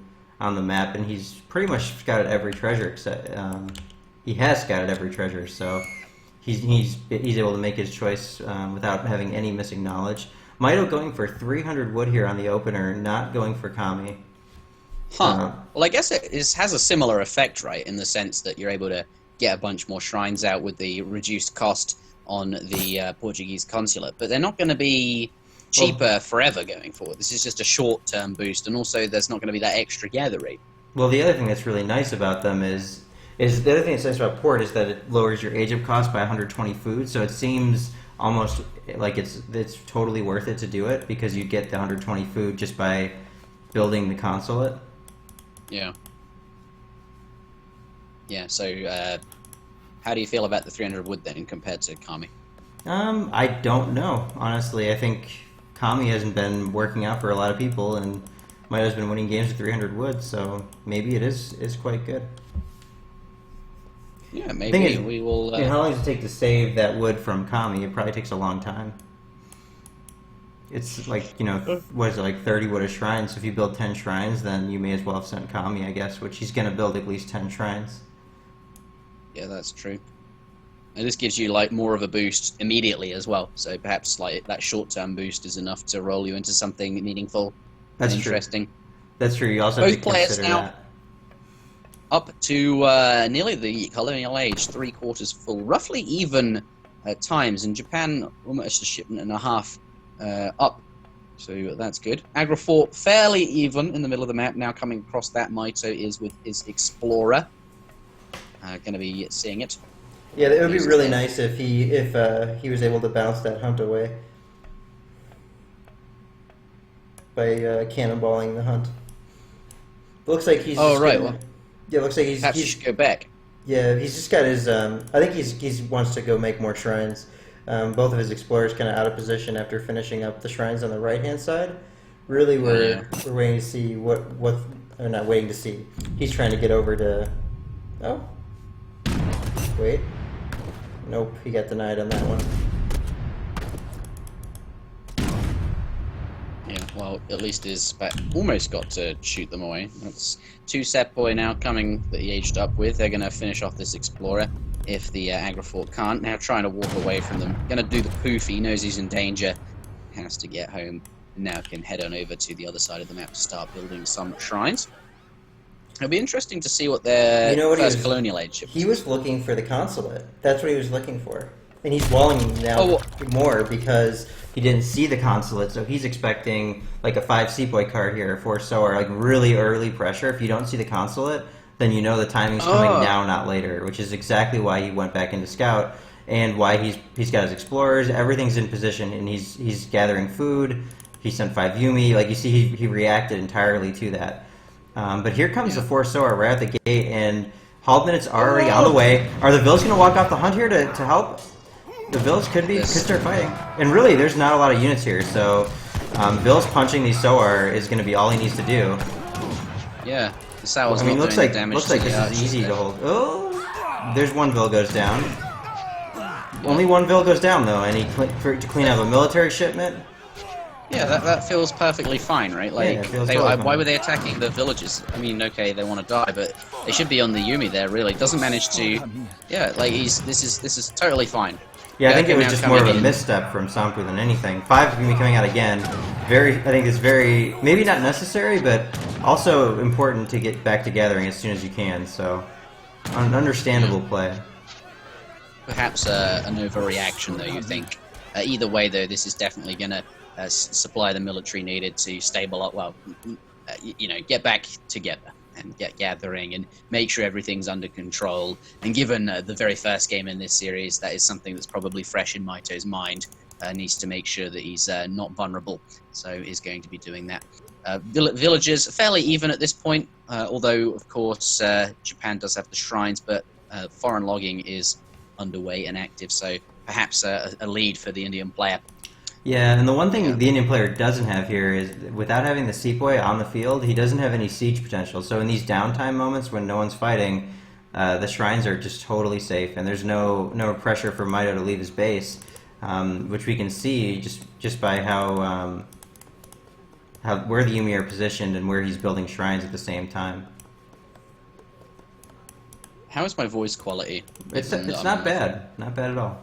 on the map, and he's pretty much scouted every treasure except he has scouted every treasure, so he's able to make his choice without having any missing knowledge. Mitoe going for 300 wood here on the opener, not going for kami. Huh. Well, I guess it has a similar effect, right, in the sense that you're able to get a bunch more shrines out with the reduced cost on the Portuguese consulate, but they're not going to be cheaper forever going forward. This is just a short-term boost, and also there's not going to be that extra gather rate. Well, the other thing that's really nice about them is the other thing that's nice about port is that it lowers your age of cost by 120 food, so it seems almost like it's totally worth it to do it because you get the 120 food just by building the consulate. Yeah. Yeah, so how do you feel about the 300 wood then compared to kami? I don't know, honestly. I think kami hasn't been working out for a lot of people, and Mitoe's been winning games with 300 wood, so maybe it is quite good. Yeah, maybe we will. How long does it take to save that wood from kami? It probably takes a long time. It's like, what is it, like 30 wood a shrine? So if you build 10 shrines, then you may as well have sent kami, I guess, which he's going to build at least 10 shrines. Yeah, that's true. And this gives you like more of a boost immediately as well. So perhaps like that short-term boost is enough to roll you into something meaningful and interesting. That's true. You also have to consider that. Up to nearly the colonial age, 3/4 full, roughly even at times. In Japan, almost a shipment and a half up, so that's good. Agrifort fairly even in the middle of the map. Now coming across that, Mitoe is with his Explorer. Going to be seeing it. Yeah, it would be really nice if he was able to bounce that hunt away by cannonballing the hunt. Looks like he's. Oh right. Well, yeah, looks like he's. Perhaps you should go back. Yeah, he's just got his. I think he wants to go make more shrines. Both of his explorers kind of out of position after finishing up the shrines on the right hand side. Really, we're waiting to see what. Or not waiting to see. He's trying to get over to. Oh. Wait. Nope, he got denied on that one. Yeah, well, at least his back almost got to shoot them away. That's 2 Sepoy now coming that he aged up with. They're going to finish off this Explorer if the Agrifort can't. Now trying to walk away from them. Going to do the poof. He knows he's in danger. Has to get home. Now can head on over to the other side of the map to start building some shrines. It'll be interesting to see what their first colonial age ship is. He was looking for the consulate. That's what he was looking for. And he's walling now more because he didn't see the consulate, so he's expecting like a 5 Sepoy card here, 4 Soar, like really early pressure. If you don't see the consulate, then you know the timing's coming now, not later, which is exactly why he went back into Scout and why he's got his Explorers. Everything's in position, and he's gathering food. He sent 5 Yumi. Like you see, he reacted entirely to that. But here comes the 4 Soar right out the gate, and Haldeman's already on the way. Are the Vills going to walk off the hunt here to help? The Vills could start fighting. And really, there's not a lot of units here, so Vills punching these Soar is going to be all he needs to do. Yeah, the Sour's looks like this is easy to hold. Oh, there's one Vill goes down. Only one vill goes down though, and to clean up a military shipment. Yeah, that feels perfectly fine, right? Like, Yeah, it feels totally why fine. were they attacking the villages? I mean, okay, they want to die, but they should be on the Yumi there. Really, doesn't manage to. Yeah, like this is totally fine. Yeah, I think it was now just more of a coming in. misstep from Somppu than anything. 5 is going to be coming out again. I think it's very, maybe not necessary, but also important to get back to gathering as soon as you can. So, an understandable play. Perhaps an overreaction, though. You think? Either way, though, this is definitely going to supply the military needed to stabilize. Well, get back together and get gathering and make sure everything's under control. And given the very first game in this series, that is something that's probably fresh in Mitoe's mind. Needs to make sure that he's not vulnerable, so he's going to be doing that. Villages fairly even at this point, although of course Japan does have the shrines, but foreign logging is underway and active, so perhaps a lead for the Indian player. Yeah, and the one thing the Indian player doesn't have here is, without having the Sepoy on the field, he doesn't have any siege potential. So in these downtime moments when no one's fighting, the shrines are just totally safe, and there's no pressure for Mitoe to leave his base, which we can see just by how where the Yumi are positioned and where he's building shrines at the same time. How is my voice quality? It's not bad, not bad at all.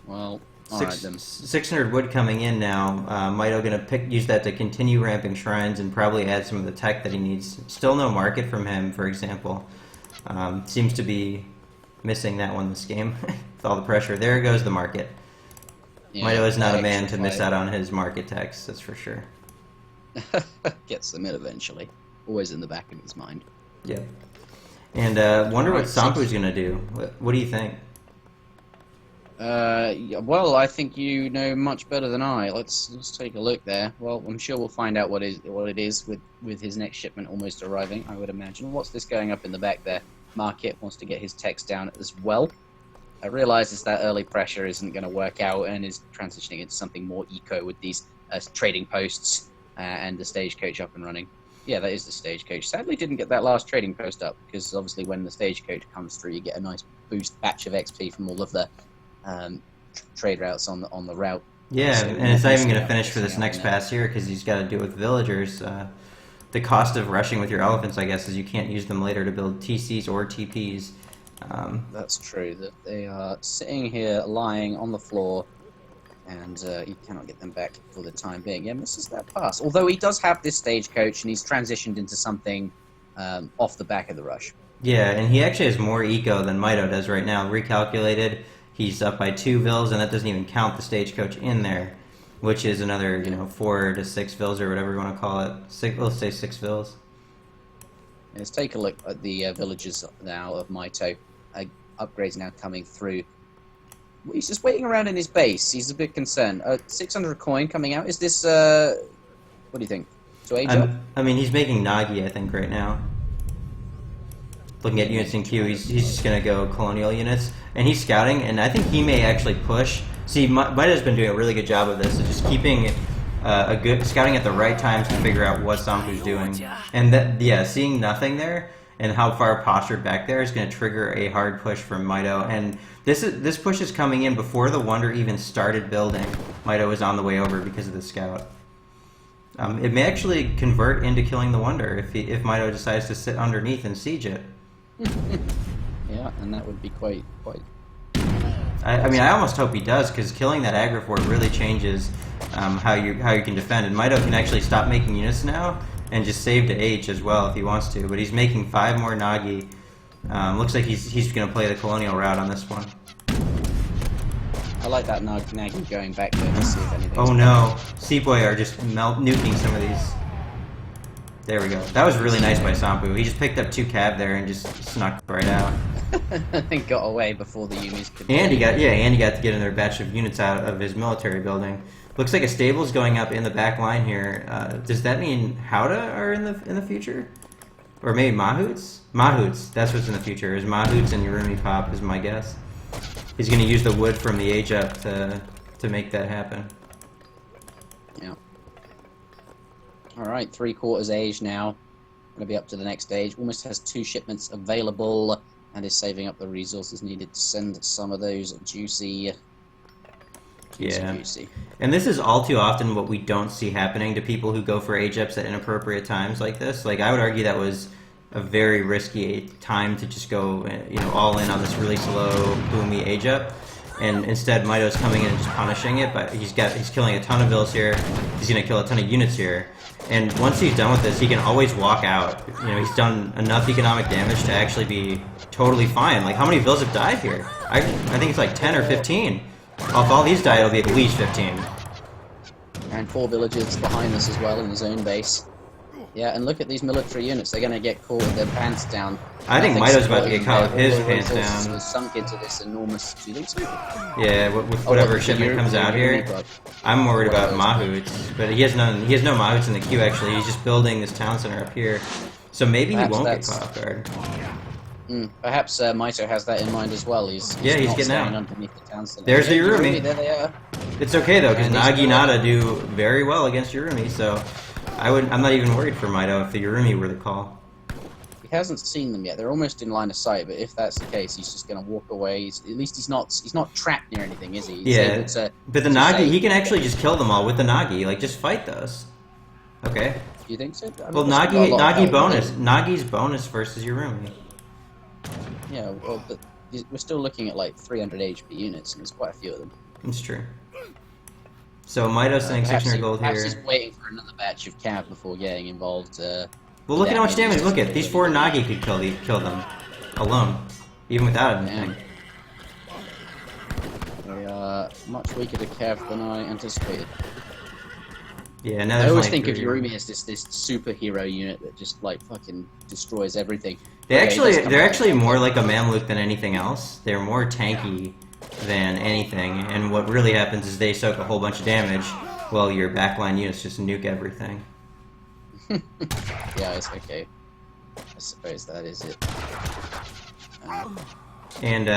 Well. Alright then. 600 wood coming in now. Mitoe gonna use that to continue ramping shrines and probably add some of the tech that he needs. Still no market from him, for example. Seems to be missing that one this game with all the pressure. There goes the market. Yeah, Mitoe is not a man to miss out on his market techs, that's for sure. Gets them in eventually. Always in the back of his mind. Yep. And wonder what Somppu's gonna do. What do you think? Well, I think you know much better than I. Let's take a look there. Well, I'm sure we'll find out what it is with his next shipment almost arriving, I would imagine. What's this going up in the back there? Market wants to get his techs down as well. I realizes that early pressure isn't going to work out and is transitioning into something more eco with these trading posts and the stagecoach up and running. Yeah, that is the stagecoach. Sadly, didn't get that last trading post up because obviously when the stagecoach comes through, you get a nice boost batch of XP from all of the trade routes on the route. Yeah, So and it's not even going to finish for this next pass here because he's got to do it with villagers. The cost of rushing with your elephants, I guess, is you can't use them later to build TCs or TPs. That's true. That they are sitting here lying on the floor, and you cannot get them back for the time being. Yeah, misses that pass. Although he does have this stagecoach, and he's transitioned into something off the back of the rush. Yeah, and he actually has more eco than Mitoe does right now. Recalculated, he's up by 2 vills, and that doesn't even count the stagecoach in there, which is another 4 to 6 vills or whatever you want to call it. Let's say 6 vills. Let's take a look at the villages now of Mitoe. Upgrades now coming through. He's just waiting around in his base. He's a bit concerned. 600 coin coming out. Is this, what do you think? To age up? I mean, he's making Nagi, I think, right now. Looking at units in queue, he's just going to go colonial units. And he's scouting, and I think he may actually push. See, Mitoe's been doing a really good job of this, of just keeping a good scouting at the right times to figure out what Somppu's doing. And that, yeah, seeing nothing there and how far postured back there is going to trigger a hard push from Mitoe. And this push is coming in before the Wonder even started building. Mitoe is on the way over because of the scout. It may actually convert into killing the Wonder if Mitoe decides to sit underneath and siege it. Yeah, and that would be quite. I mean, I almost hope he does, because killing that aggro fort really changes how you can defend. And Mitoe can actually stop making units now and just save to H as well if he wants to. But he's making 5 more Nagi. Looks like he's going to play the colonial route on this one. I like that Nagi going back there to see if anything. Oh no, Sepoy are just nuking some of these. There we go. That was really nice by Somppu. He just picked up 2 cab there and just snuck right out. And got away before the Yumis could. And he got to get another batch of units out of his military building. Looks like a stable's going up in the back line here. Does that mean Howda are in the future? Or maybe Mahoots? Mahoots, that's what's in the future. Is Mahoots and Urumi Pop is my guess. He's going to use the wood from the age up to make that happen. Yeah. Alright, 3/4 age now. Going to be up to the next stage. Almost has 2 shipments available. and is saving up the resources needed to send some of those juicy. And this is all too often what we don't see happening to people who go for age ups at inappropriate times like this. Like, I would argue that was a very risky time to just go, all in on this really slow, boomy age up. And instead, Mitoe's coming in and just punishing it, but he's killing a ton of vills here. He's going to kill a ton of units here. And once he's done with this, he can always walk out. He's done enough economic damage to actually be totally fine. Like, how many vills have died here? I think it's like 10 or 15. If all these die, it'll be at least 15. And 4 villagers behind us as well in his own base. Yeah, and look at these military units. They're going to get caught with their pants down. I think Mitoe's about to get caught with his pants down. Was sunk into this enormous... Do you think so? Yeah, with whatever shipment comes out here. I'm worried about Mahouts, but he has no Mahouts in the queue, actually. He's just building this town center up here. So maybe he won't get caught off guard. Perhaps Mitoe has that in mind as well. He's getting out. Underneath the town center. There's the Yurumi. There they are. It's okay though, because Nagi Nada do very well against Yurumi, so I'm not even worried for Mitoe if the Yurumi were the call. He hasn't seen them yet. They're almost in line of sight, but if that's the case, he's just going to walk away. At least he's not trapped near anything, is he? He's but the Nagi, he can actually just kill them all with the Nagi. Like, just fight those. Okay. Do you think so? Well, Nagi's bonus versus Yurumi. Yeah, well, but we're still looking at like 300 HP units, and there's quite a few of them. It's true. So Mitoe's saying 600 gold here. Perhaps he's waiting for another batch of cav before getting involved. Well, look at how much damage. Look at these 4 Nagi could kill them alone, even without anything. They are much weaker to cav than I anticipated. Yeah, now I always think of Yurumi as this superhero unit that just like fucking destroys everything. They're actually more like a Mamluk than anything else. They're more tanky than anything, and what really happens is they soak a whole bunch of damage, while your backline units just nuke everything. Yeah, it's okay. I suppose that is it. And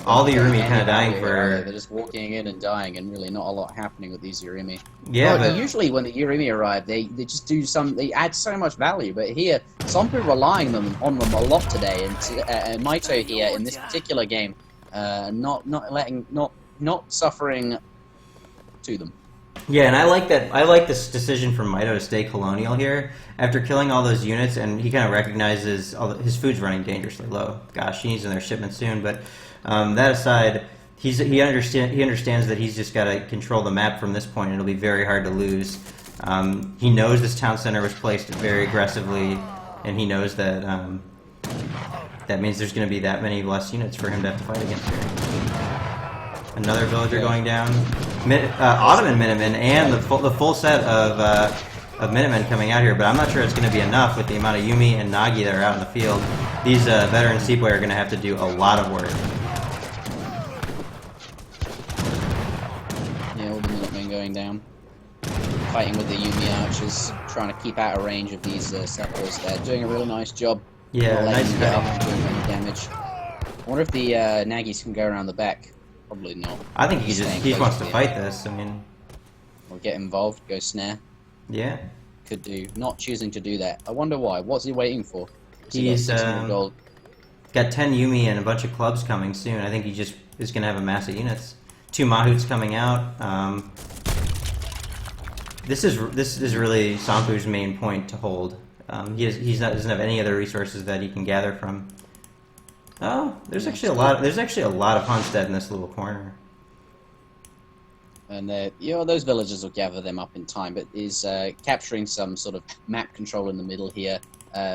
all the Yurumi kind of dying for... They're just walking in and dying, and really not a lot happening with these Yurumi. Yeah, but... Usually when the Yurumi arrive, they just do they add so much value, but here, Sompu relying on them a lot today, and Mitoe here, in this particular game, not suffering to them. Yeah, and I like that. I like this decision from Mitoe to stay colonial here. After killing all those units, and he kind of recognizes his food's running dangerously low. Gosh, he needs in their shipment soon. But that aside, he understands that he's just got to control the map from this point, and it'll be very hard to lose. He knows this town center was placed very aggressively, and he knows that that means there's going to be that many less units for him to have to fight against here. Another villager going down. Ottoman Minutemen and the full set of Minutemen coming out here, but I'm not sure it's going to be enough with the amount of Yumi and Nagi that are out in the field. These veteran Sepoy are going to have to do a lot of work. Yeah, all the Minutemen going down. Fighting with the Yumi archers, trying to keep out of range of these settlers. They're doing a really nice job. Yeah, not nice get up and doing any damage. I wonder if the Nagis can go around the back. Probably not. I think he wants to fight this. I mean, or get involved, go snare. Yeah. Could do. Not choosing to do that. I wonder why. What's he waiting for? He's got 10 Yumi and a bunch of clubs coming soon. I think he just is going to have a mass of units. 2 Mahouts coming out. This is really Sompu's main point to hold. He doesn't have any other resources that he can gather from. Oh, there's actually a lot of Hunstead in this little corner. And those villagers will gather them up in time, but is capturing some sort of map control in the middle here,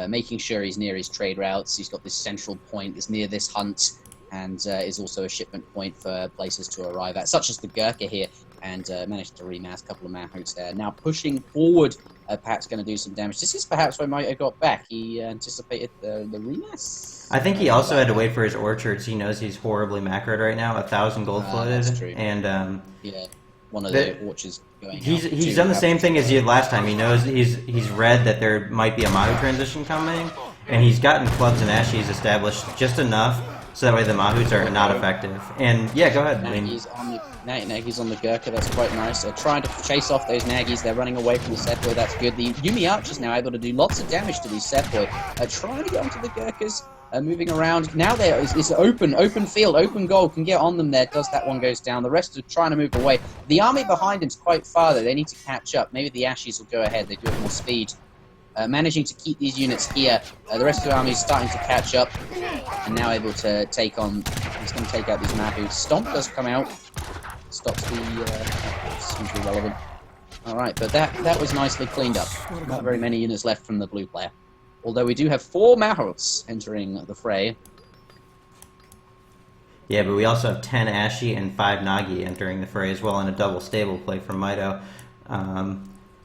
making sure he's near his trade routes. He's got this central point that's near this hunt, and is also a shipment point for places to arrive at, such as the Gurkha here, and managed to remass a couple of Mahouts there. Now pushing forward, perhaps going to do some damage. This is perhaps why Mitoe got back. He anticipated the remass. I think he also had to wait for his orchards. He knows he's horribly macroed right now, 1,000 gold flooded, that's true. And yeah, one of the orchards going. He's done the same thing as he did last time. He knows he's read that there might be a Mahou transition coming, and he's gotten clubs and ashes established just enough so that way the Mahouts are not effective. And yeah, go ahead. Nagy's on the Gurkha, that's quite nice. Trying to chase off those Nagys, they're running away from the Sepoy, that's good. The Yumi Archer's now able to do lots of damage to these Sepoy. Trying to get onto the Gurkhas, moving around. Now there is open field, open goal, can get on them there. Does that one goes down. The rest are trying to move away. The army behind him's quite far though, they need to catch up. Maybe the Ashes will go ahead, they do have more speed. Managing to keep these units here. The rest of the army is starting to catch up and now able to take on. He's going to take out these Mahouts. Stomp does come out. Stops the. Seems to be relevant. Alright, but that was nicely cleaned up. Not very many units left from the blue player. Although we do have 4 Mahouts entering the fray. Yeah, but we also have 10 Ashi and 5 Nagi entering the fray as well in a double stable play from Mitoe.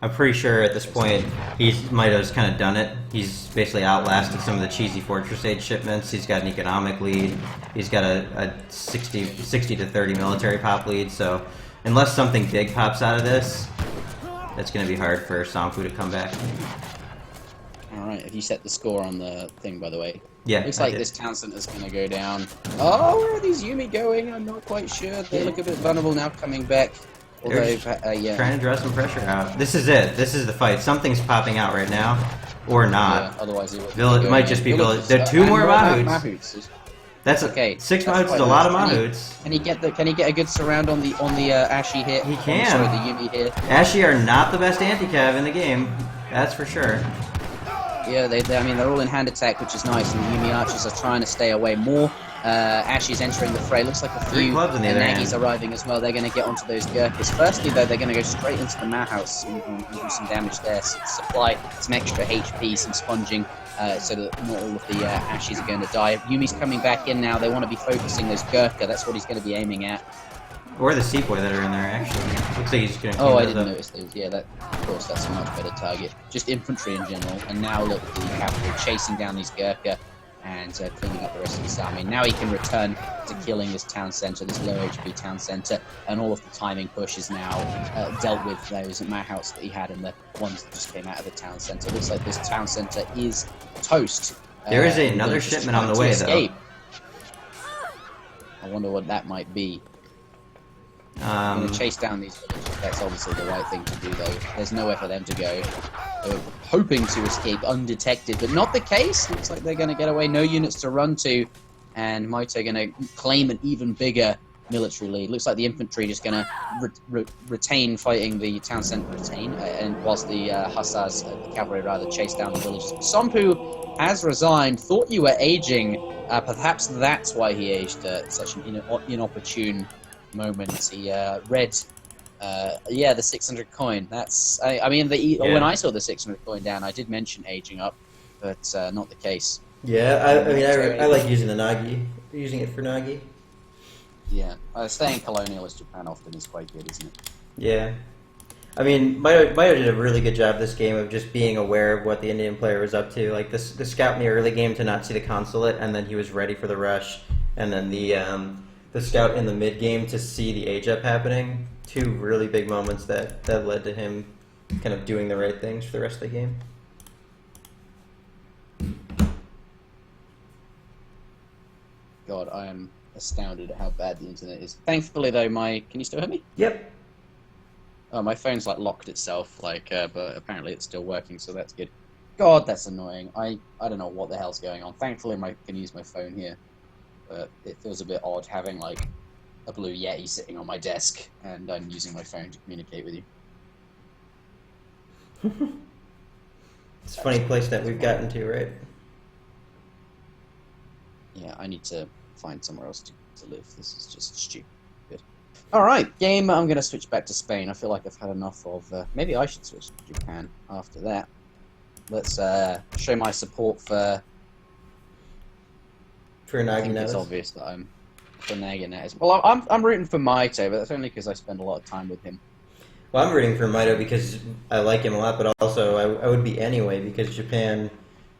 I'm pretty sure at this point Mitoe's kind of done it. He's basically outlasted some of the cheesy Fortress Age shipments. He's got an economic lead. He's got a 60 to 30 military pop lead. So unless something big pops out of this, it's going to be hard for Somppu to come back. Alright, have you set the score on the thing, by the way? Yeah. Looks like this town center's going to go down. Oh, where are these Yumi going? I'm not quite sure. They look a bit vulnerable now coming back. Although, yeah. Trying to draw some pressure out. This is it. This is the fight. Something's popping out right now, or not. Yeah, otherwise it might just be village. There are 2 more Mahouts. That's okay. 6 Mahouts is a lot of Mahouts. Can he get a good surround on the Ashi hit? He can. Sorry, the Yumi hit. Ashi are not the best anti-cav in the game. That's for sure. Yeah, I mean, they're all in hand attack, which is nice, and the Yumi Archers are trying to stay away more. Ashi's entering the fray. Looks like a few Nagys arriving as well. They're going to get onto those Gurkhas. Firstly, though, they're going to go straight into the Mahouse and do some damage there. So supply some extra HP, some sponging, so that not all of the Ashies are going to die. Yumi's coming back in now. They want to be focusing those Gurkha. That's what he's going to be aiming at. Or the Sepoy that are in there, actually. Looks like he's just going to I didn't notice those. Yeah, of course, that's a much better target. Just infantry in general. And now look, the cavalry chasing down these Gurkha and cleaning up the rest of his army. Now he can return to killing this town centre, this low HP town centre, and all of the timing push is now dealt with those Mahouts that he had and the ones that just came out of the town centre. Looks like this town centre is toast. There is another shipment on the way, though. I wonder what that might be. I'm going to chase down these villages. That's obviously the right thing to do, though. There's nowhere for them to go. They're hoping to escape undetected, but not the case. Looks like they're going to get away. No units to run to, and Mitoe going to claim an even bigger military lead. Looks like the infantry just going to retain fighting the town centre, and whilst the hussars, the cavalry rather, chase down the villages. Somppu has resigned. Thought you were aging. Perhaps that's why he aged at such an inopportune moment. He read the 600 coin. That's I mean when I saw the 600 coin down, I did mention aging up, but not the case. Yeah, I like using the Nagi, using it for Nagi. Yeah, staying colonial as Japan often is quite good, isn't it? Yeah, I mean Mitoe did a really good job this game of just being aware of what the Indian player was up to. Like the scout in the early game to not see the consulate, and then he was ready for the rush, and then the scout in the mid game to see the age up happening. 2 really big moments that led to him kind of doing the right things for the rest of the game. God, I am astounded at how bad the internet is. Thankfully, though, can you still hear me? Yep. Oh, my phone's like locked itself, but apparently it's still working, so that's good. God, that's annoying. I don't know what the hell's going on. Thankfully, I can use my phone here. But it feels a bit odd having like a blue Yeti sitting on my desk and I'm using my phone to communicate with you. It's a funny place that we've gotten to, right? Yeah, I need to find somewhere else to live. This is just stupid. Alright, game, I'm going to switch back to Spain. I feel like I've had enough of... maybe I should switch to Japan after that. Let's show my support for Naginata. It's obvious that I'm for Naginata. Well, I'm rooting for Mitoe, but that's only because I spend a lot of time with him. Well, I'm rooting for Mitoe because I like him a lot, but also I would be anyway because Japan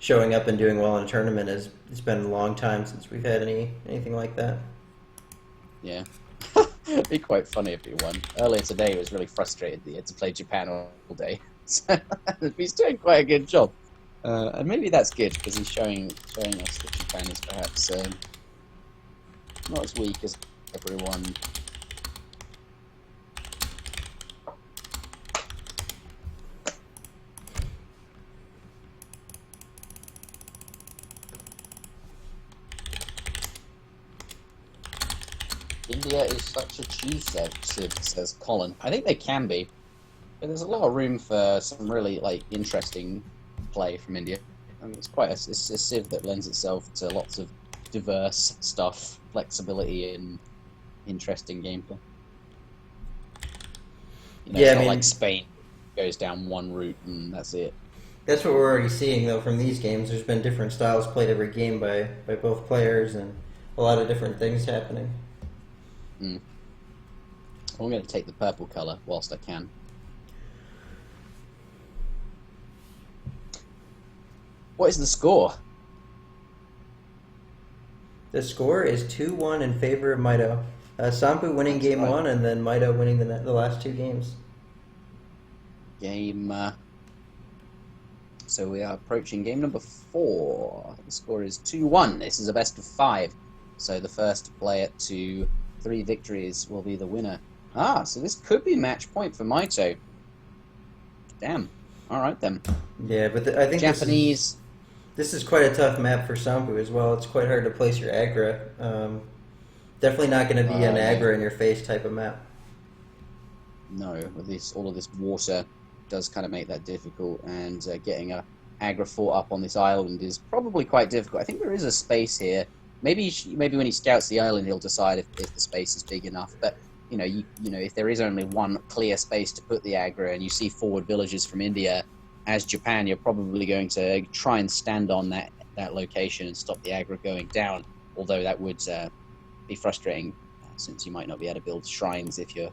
showing up and doing well in a tournament it's been a long time since we've had anything like that. Yeah. It'd be quite funny if he won. Earlier today, he was really frustrated that he had to play Japan all day. So he's doing quite a good job. And maybe that's good, because he's showing us that Japan is perhaps not as weak as everyone. India is such a cheese civ, says Colin. I think they can be, but there's a lot of room for some really interesting play from India. I mean, it's a civ that lends itself to lots of diverse stuff, flexibility, and interesting gameplay. It's not like Spain goes down one route and that's it. That's what we're already seeing, though, from these games. There's been different styles played every game by both players, and a lot of different things happening. I'm going to take the purple colour whilst I can. What is the score? The score is 2-1 in favor of Mitoe. Somppu winning game 1, and then Mitoe winning the last 2 games. So we are approaching game number 4. The score is 2-1. This is a best of 5. So the first player to 3 victories will be the winner. So this could be match point for Mitoe. Damn. All right then. Yeah, but I think Japanese. This is quite a tough map for Somppu as well. It's quite hard to place your aggro. Definitely not going to be an aggro in your face type of map. No, with all of this water does kind of make that difficult, and getting a aggro fort up on this island is probably quite difficult. I think there is a space here. Maybe when he scouts the island, he'll decide if the space is big enough. But if there is only one clear space to put the aggro, and you see forward villages from India, as Japan, you're probably going to try and stand on that location and stop the aggro going down. Although that would be frustrating, since you might not be able to build shrines if your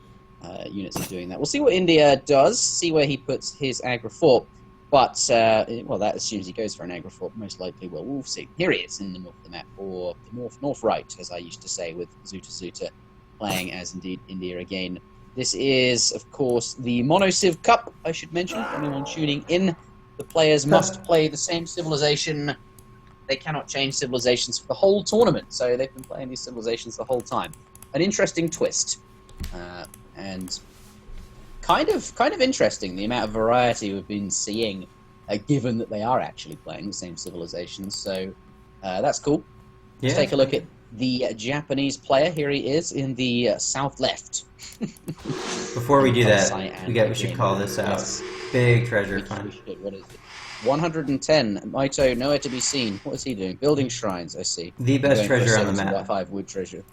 units are doing that. We'll see what India does. See where he puts his aggro fort. But, that assumes he goes for an aggro fort. Most likely, we'll see. Here he is in the north of the map, or the north right, as I used to say, with Zuta playing as indeed India again. This is, of course, the Mono-Civ Cup, I should mention, for anyone tuning in. The players must play the same civilization. They cannot change civilizations for the whole tournament, so they've been playing these civilizations the whole time. An interesting twist. And kind of interesting, the amount of variety we've been seeing, given that they are actually playing the same civilizations. So that's cool. Yeah. Let's take a look at the Japanese player. Here he is in the south left. Before we do that, we should call this out. Yes. Big treasure find. What is it? 110. Mitoe, nowhere to be seen. What is he doing? Building shrines, I see. The best treasure on the map. 5 wood treasure.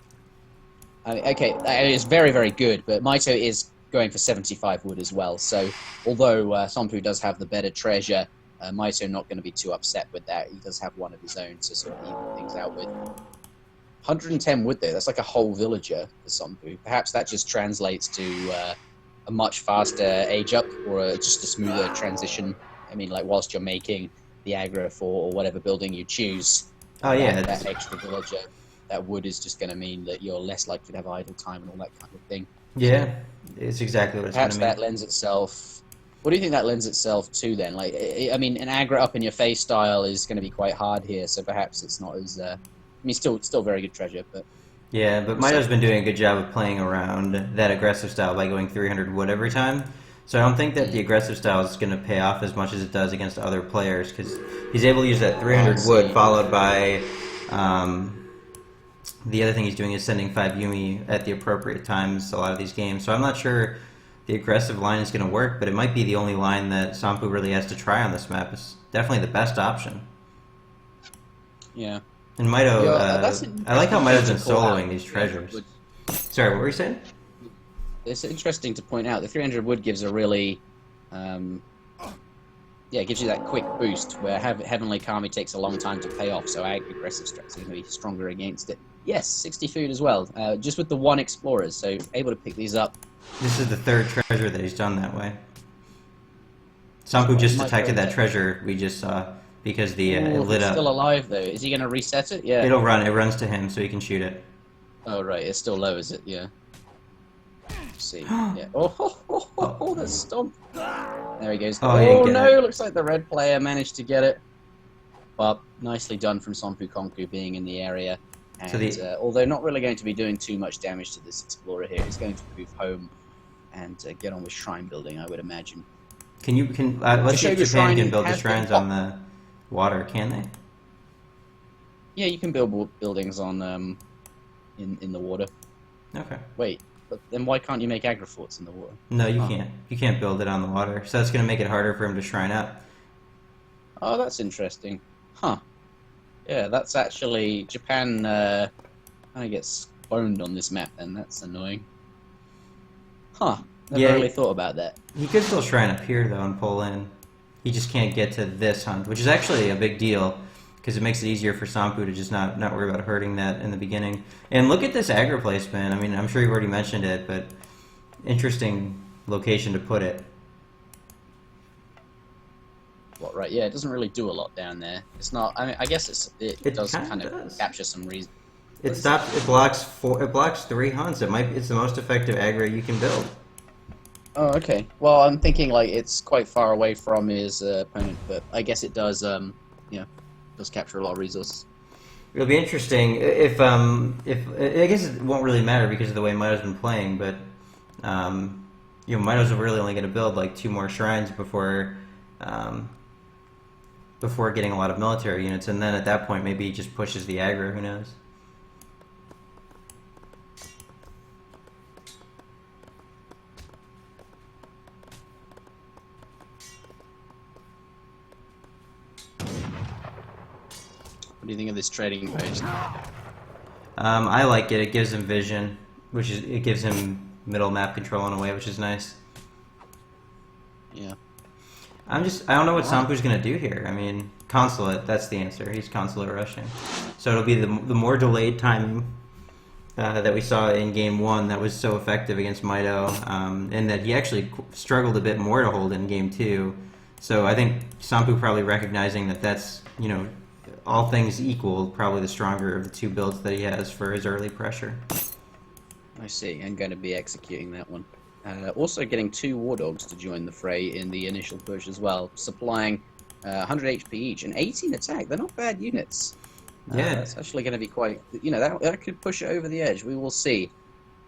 Okay, it's very, very good, but Mitoe is going for 75 wood as well. So, although Somppu does have the better treasure, Mitoe not going to be too upset with that. He does have one of his own to sort of even things out with. 110 wood, though. That's like a whole villager for Somppu. Perhaps that just translates to a much faster age up, or just a smoother transition. I mean, like whilst you're making the aggro for or whatever building you choose. Oh yeah, that extra villager, that wood is just going to mean that you're less likely to have idle time and all that kind of thing. Yeah, it's exactly what it's going to mean. Perhaps that lends itself. What do you think that lends itself to then? Like, I mean, an aggro up in your face style is going to be quite hard here, so perhaps it's not as. I mean, still very good treasure, but. Yeah, but Mitoe's been doing a good job of playing around that aggressive style by going 300 wood every time. So I don't think that the aggressive style is going to pay off as much as it does against other players, because he's able to use that 300 wood followed by the other thing he's doing is sending 5 Yumi at the appropriate times a lot of these games. So I'm not sure the aggressive line is going to work, but it might be the only line that Somppu really has to try on this map. It's definitely the best option. Yeah. And Mitoe, I like how Mitoe's been soloing these treasures. Sorry, what were you saying? It's interesting to point out the 300 wood gives a really, gives you that quick boost where Heavenly Kami takes a long time to pay off, so aggressive strats are going to be stronger against it. Yes, 60 food as well, just with the 1 explorers, so able to pick these up. This is the 3rd treasure that he's done that way. Somppu just detected that treasure we just saw because it lit up. It's still alive though. Is he going to reset it? Yeah. It'll run. It runs to him so he can shoot it. Oh right, it's still low, is it? Yeah. Let's see. Yeah. Oh, that's stomp. There he goes. Oh no! Looks like the red player managed to get it. But nicely done from Somppukunkku being in the area. And So the- although not really going to be doing too much damage to this explorer here, he's going to move home and get on with shrine building, I would imagine. Let's see if Shogun Japan Shrine can build the has been shrines on the water, can they? Yeah, you can build buildings on in the water. Okay. Wait, but then why can't you make agroforts in the water? No, you Oh. can't. You can't build it on the water, so that's going to make it harder for him to shrine up. Oh, that's interesting. Huh. Yeah, that's actually... Japan kind of gets boned on this map then. That's annoying. Huh. Never Yeah, really thought about that. He could still shrine up here, though, and pull in. He just can't get to this hunt, which is actually a big deal, because it makes it easier for Sompu to just not worry about hurting that in the beginning. And look at this aggro placement. I mean, I'm sure you've already mentioned it, but interesting location to put it. What, right? Yeah, it doesn't really do a lot down there. It's not... I mean, I guess it does kinda kind of does. capture some reason. It stops. It blocks 3 hunts. It's the most effective aggro you can build. Oh, okay. Well, I'm thinking like it's quite far away from his opponent, but I guess it does, does capture a lot of resources. It'll be interesting if I guess it won't really matter because of the way Mito's been playing, but Mito's really only going to build like 2 more shrines before getting a lot of military units, and then at that point maybe he just pushes the aggro. Who knows? What do you think of this trading post? I like it. It gives him vision, it gives him middle map control in a way, which is nice. Yeah. I don't know what Sampu's gonna do here. I mean, consulate. That's the answer. He's consulate rushing. So it'll be the more delayed timing that we saw in game 1 that was so effective against Mito, and that he actually struggled a bit more to hold in game 2. So I think Sompu probably recognizing that that's all things equal, probably the stronger of the 2 builds that he has for his early pressure. I see. I'm going to be executing that one. Also getting 2 war dogs to join the fray in the initial push as well, supplying 100 HP each and 18 attack. They're not bad units. Yeah. It's actually going to be quite... that could push it over the edge. We will see.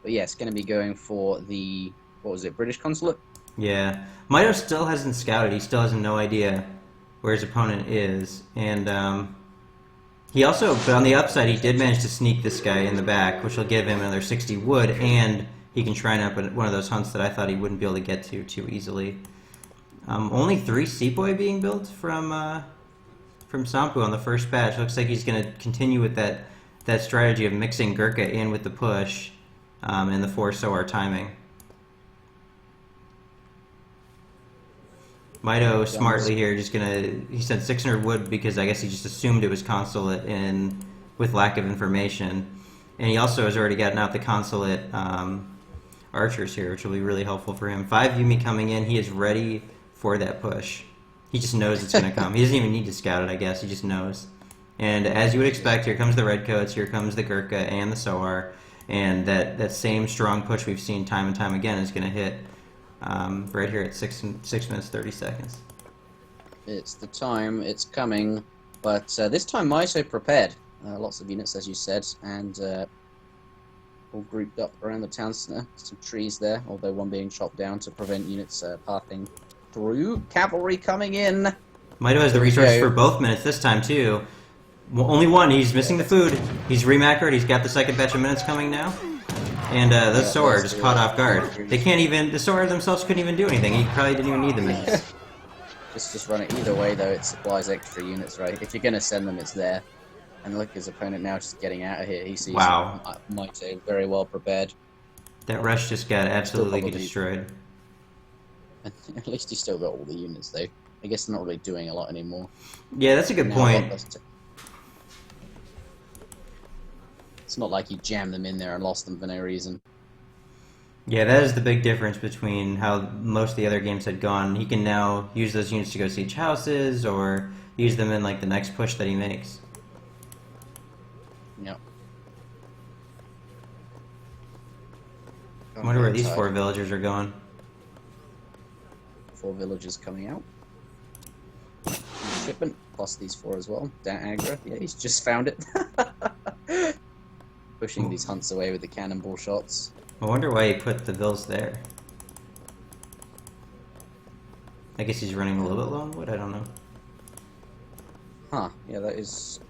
But yes, going to be going for the... What was it? British consulate? Yeah. Mito still hasn't scouted. He still has no idea where his opponent is. And he also, but on the upside, he did manage to sneak this guy in the back, which will give him another 60 wood, and he can shrine up at one of those hunts that I thought he wouldn't be able to get to too easily. Only 3 Sepoy being built from Sampu on the first batch. Looks like he's going to continue with that strategy of mixing Gurkha in with the push and the 4 Soar timing. Mito smartly here, he sent 600 wood because I guess he just assumed it was consulate with lack of information. And he also has already gotten out the consulate archers here, which will be really helpful for him. 5 Yumi coming in, he is ready for that push. He just knows it's going to come. He doesn't even need to scout it, I guess, he just knows. And as you would expect, here comes the Redcoats, here comes the Gurkha and the Soar, and that same strong push we've seen time and time again is going to hit right here at 6 minutes 30 seconds. It's the time, it's coming, but this time Mitoe prepared. Lots of units, as you said, and all grouped up around the town center. Some trees there, although one being chopped down to prevent units pathing through. Cavalry coming in. Mito has the resources for both minutes this time, too. Well, only one, he's missing the food. He's remacroed, he's got the second batch of minutes coming now. And the Soar just caught off guard. The Soar themselves couldn't even do anything. He probably didn't even need the minutes. Just run it either way, though. It supplies extra units, right? If you're going to send them, it's there. And look, his opponent now just getting out of here. He sees Mitoe very well prepared. That rush just got absolutely destroyed. At least he's still got all the units, though. I guess they're not really doing a lot anymore. Yeah, that's a good point. It's not like you jammed them in there and lost them for no reason. Yeah, that is the big difference between how most of the other games had gone. He can now use those units to go siege houses or use them in like the next push that he makes. Yep. I wonder where these 4 villagers are going. 4 villagers coming out. Shipment, plus these 4 as well. Down aggro. Yeah, he's just found it. pushing these hunts away with the cannonball shots. I wonder why he put the vills there. I guess he's running a little bit low on wood, I don't know. Huh, yeah, that is...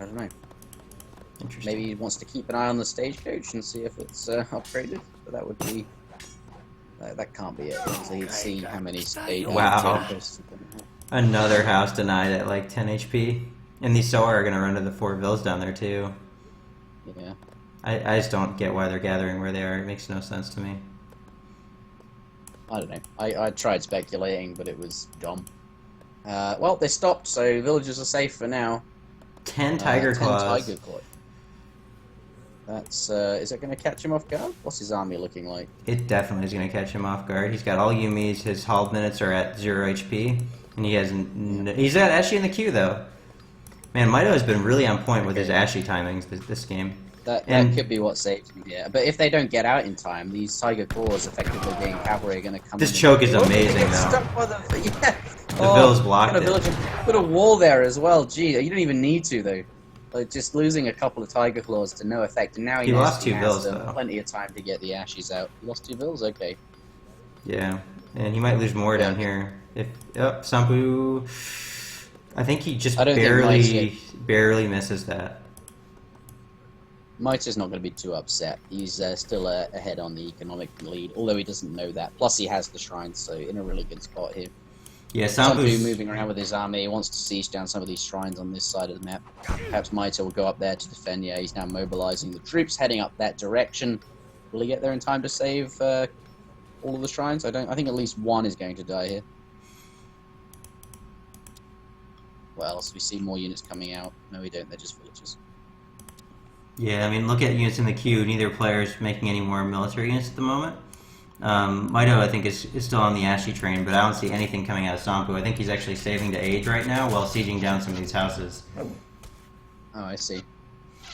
I don't know. Interesting. Maybe he wants to keep an eye on the stagecoach and see if it's upgraded, but that would be... that can't be it, because he'd see how many stage... Wow. Another house denied at like 10 HP. And these Soa are gonna run to the 4 vills down there too. Yeah. I just don't get why they're gathering where they are. It makes no sense to me. I don't know. I tried speculating, but it was dumb. Well, they stopped, so villagers are safe for now. 10 tiger claws. 10 tiger claws. That's, is it going to catch him off guard? What's his army looking like? It definitely is going to catch him off guard. He's got all Yumis, his hauled minutes are at 0 HP, and he has he's got Ashy in the queue, though. Man, Mitoe has been really on point with his Ashy timings this game. That could be what saved him, yeah. But if they don't get out in time, these tiger claws effectively being cavalry are going to come This in. choke is amazing, though. Stuck by the, yeah. The vills blocked it. Put a wall there as well. Gee, you don't even need to, though. Like, just losing a couple of tiger claws to no effect, and now he lost 2 has vills, though. Plenty of time to get the Ashes out. He lost 2 vills, okay. Yeah, and he might lose more down here. If Somppu, I think he just barely misses that. Mitoe's not going to be too upset. He's still ahead on the economic lead, although he doesn't know that. Plus, he has the shrines, so in a really good spot here. Yeah, Somppu moving around with his army. He wants to siege down some of these shrines on this side of the map. Perhaps Mitoe will go up there to defend. Yeah, he's now mobilizing the troops, heading up that direction. Will he get there in time to save all of the shrines? I think at least one is going to die here. What else? We see more units coming out. No, we don't. They're just villagers. Yeah, I mean, look at units in the queue. Neither player is making any more military units at the moment. Mitoe, I think, is still on the Ashy train, but I don't see anything coming out of Somppu. I think he's actually saving to age right now while sieging down some of these houses. Oh, I see.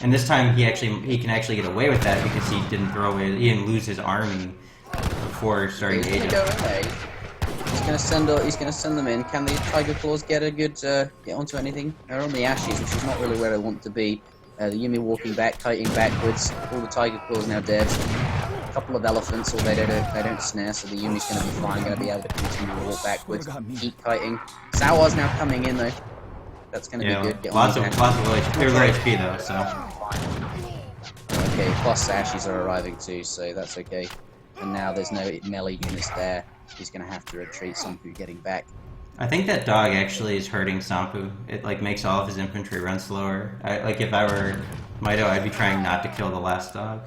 And this time he can actually get away with that because he didn't lose his army before starting to age. He's gonna send them in. Can the tiger claws get a good get onto anything? They're on the Ashes, which is not really where they want to be. The Yumi walking back, kiting backwards. All the tiger claws now dead. A couple of elephants, or they don't snare, so the Yumi's going to be fine, going to be able to continue to walk backwards, keep kiting. Sawa's now coming in though. That's going to be good. Get lots of HP though, so. Okay, plus Ashes are arriving too, so that's okay. And now there's no melee units there. He's going to have to retreat. Somppu getting back. I think that dog actually is hurting Somppu. It like makes all of his infantry run slower. If I were Mitoe, I'd be trying not to kill the last dog.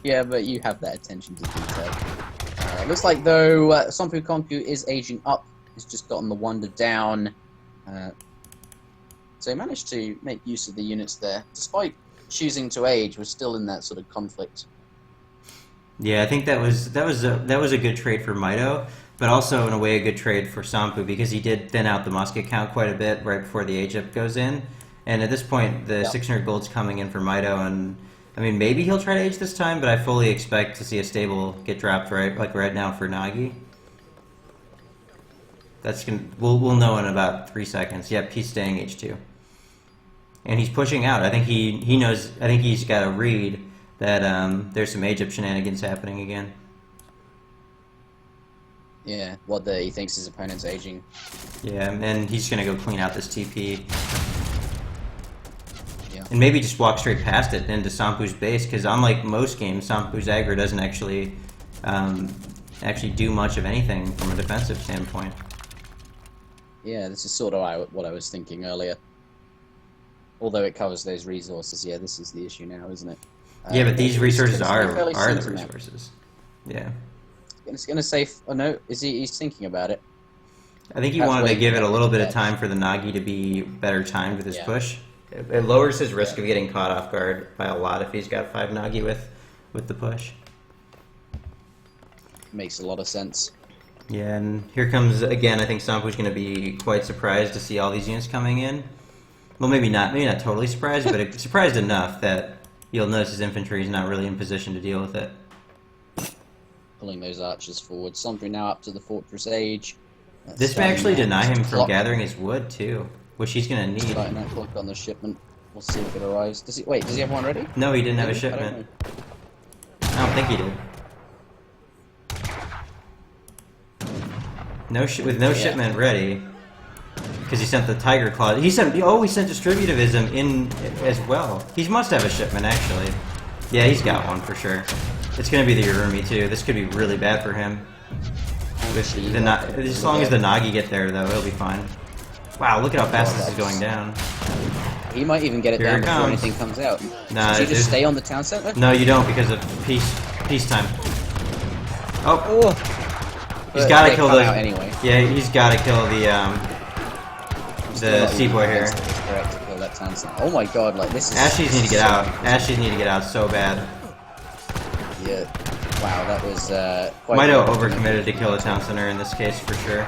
Yeah, but you have that attention to detail. Looks like though Somppukunkku is aging up. He's just gotten the wonder down. So he managed to make use of the units there, despite choosing to age. We're still in that sort of conflict. Yeah, I think that was a good trade for Mitoe, but also in a way a good trade for Somppu because he did thin out the musket count quite a bit right before the age up goes in. And at this point, the 600 gold's coming in for Mitoe, and I mean maybe he'll try to age this time, but I fully expect to see a stable get dropped right now for Nagi. We'll know in about 3 seconds. Yep, he's staying H2, and he's pushing out. I think he knows. I think he's got a read that there's some age up shenanigans happening again. Yeah, he thinks his opponent's aging. Yeah, and he's gonna go clean out this TP. Yeah. And maybe just walk straight past it into Somppu's base, because unlike most games, Somppu's aggro doesn't actually do much of anything from a defensive standpoint. Yeah, this is sort of what I was thinking earlier. Although it covers those resources, yeah, this is the issue now, isn't it? Yeah, but these resources are the resources. Yeah. It's going to say... Oh, no, he's thinking about it. I think he wanted to give it a little bit of time for the Nagi to be better timed with his push. It lowers his risk of getting caught off guard by a lot if he's got 5 Nagi with the push. Makes a lot of sense. Yeah, and here comes, again, I think Somppu's going to be quite surprised to see all these units coming in. Well, maybe not totally surprised, but surprised enough that you'll notice his infantry is not really in position to deal with it. Pulling those archers forward. Somppu now up to the Fortress Age. This may actually deny him from gathering his wood, too, which he's going to need. Starting that clock on the shipment. We'll see if it arrives. Does he? Wait, does he have one ready? No, he didn't have a I don't shipment. know. I don't think he did. With no shipment ready, because he sent the Tiger Claw. He sent distributivism in as well. He must have a shipment actually. Yeah, he's got one for sure. It's gonna be the Urumi too. This could be really bad for him. As long as the Nagi get there though, he'll be fine. Wow, look at how fast this is going down. He might even get it down before anything comes out. Nah, Does he just stay on the town center? No, you don't because of peacetime. Oh. He's got to kill the. Anyway. Yeah, he's got to kill the Seaboy here. Correct to kill that town center. Oh my god, like this is. Ashies need to get out. Ashies need to get out so bad. Yeah. Wow, that was quite. Mitoe overcommitted to kill the town center in this case for sure.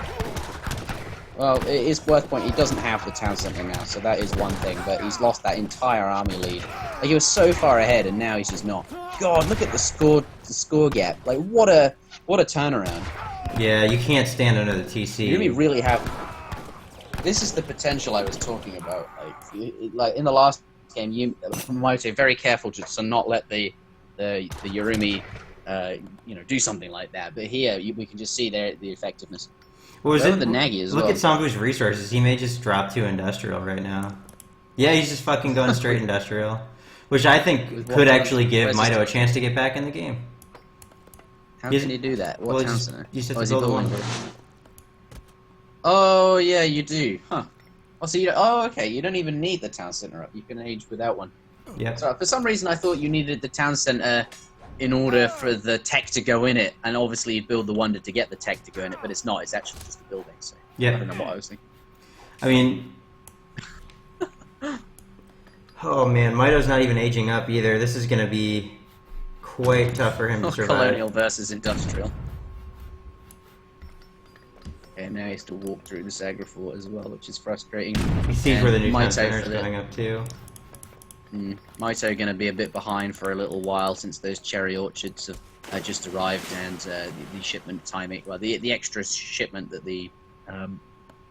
Well, it is worth pointing. He doesn't have the town center now, so that is one thing. But he's lost that entire army lead. Like, he was so far ahead, and now he's just not. God, look at the score gap. Like what a turnaround. Yeah, you can't stand under the TC. You really have. This is the potential I was talking about. Like in the last game, Mitoe very careful just to not let the Urumi, do something like that. But here we can just see the effectiveness. What was it? The Nagi as Look well. at Somppu's resources. He may just drop to industrial right now. Yeah, he's just fucking going straight industrial, which I think could actually give Mitoe a chance to get back in the game. How can you do that? What town center? You just have to build one. Oh yeah, you do. Huh. Oh, so okay. You don't even need the town center up. You can age without one. Yeah. So for some reason, I thought you needed the town center in order for the tech to go in it, and obviously you build the wonder to get the tech to go in it, but it's not. It's actually just a building. So yeah. I don't know what I was thinking. I mean, oh man, Mitoe's not even aging up either. This is gonna be quite tough for him to survive. Colonial versus industrial. And now he has to walk through the Sagra Fort as well, which is frustrating. He sees where the new town Mitoe center is coming up too. Mitoe going to be a bit behind for a little while since those cherry orchards have just arrived, and the shipment timing, well, the extra shipment that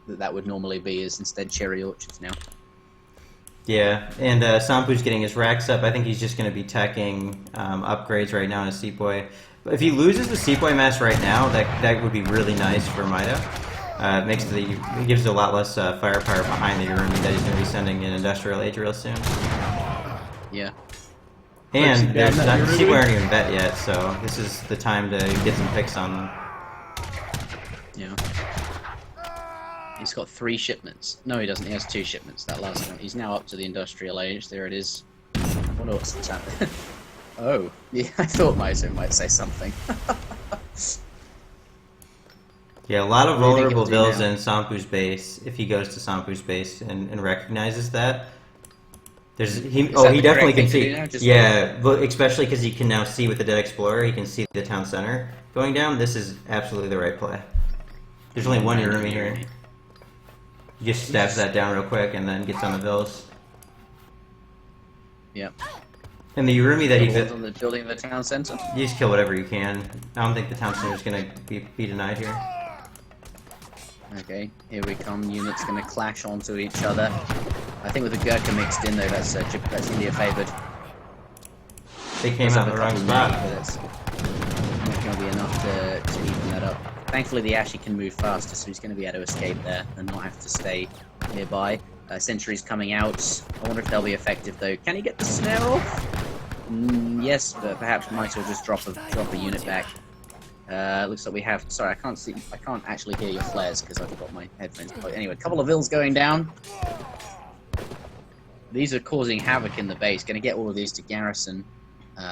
that would normally be is instead cherry orchards now. Yeah, and Somppu's getting his racks up. I think he's just going to be teching upgrades right now in a Seaboy. But if he loses the Seaboy mass right now, that would be really nice for Mitoe. It gives it a lot less firepower behind the Urumi that he's going to be sending in industrial age real soon. Yeah. And Seaboy aren't even vet yet, so this is the time to get some picks on them. Yeah. He's got 3 shipments. No, he doesn't. He has 2 shipments. That last one. He's now up to the industrial age. There it is. I wonder what's happening. Oh, yeah. I thought Mitoe might say something. Yeah, a lot of vulnerable builds in Somppu's base. If he goes to Somppu's base and recognizes that, he definitely can see. Yeah, but especially because he can now see with the Dead Explorer, he can see the town center going down. This is absolutely the right play. There's only one Urumi here. He just stabs that down real quick and then gets on the villas. Yep. And the Urumi that he on the building of the town center. You just kill whatever you can. I don't think the town center is going to be denied here. Okay, here we come. Units going to clash onto each other. I think with the Gurkha mixed in though, that's India favoured. They came out in the wrong spot. But that's not going to be enough to even that up. Thankfully the Ashi can move faster, so he's going to be able to escape there and not have to stay nearby. Sentries coming out. I wonder if they'll be effective though. Can he get the snare off? Yes, but perhaps Mitoe will just drop a unit back. Looks like we have. Sorry, I can't see. I can't actually hear your flares because I've got my headphones. Anyway, a couple of vills going down. These are causing havoc in the base. Going to get all of these to garrison,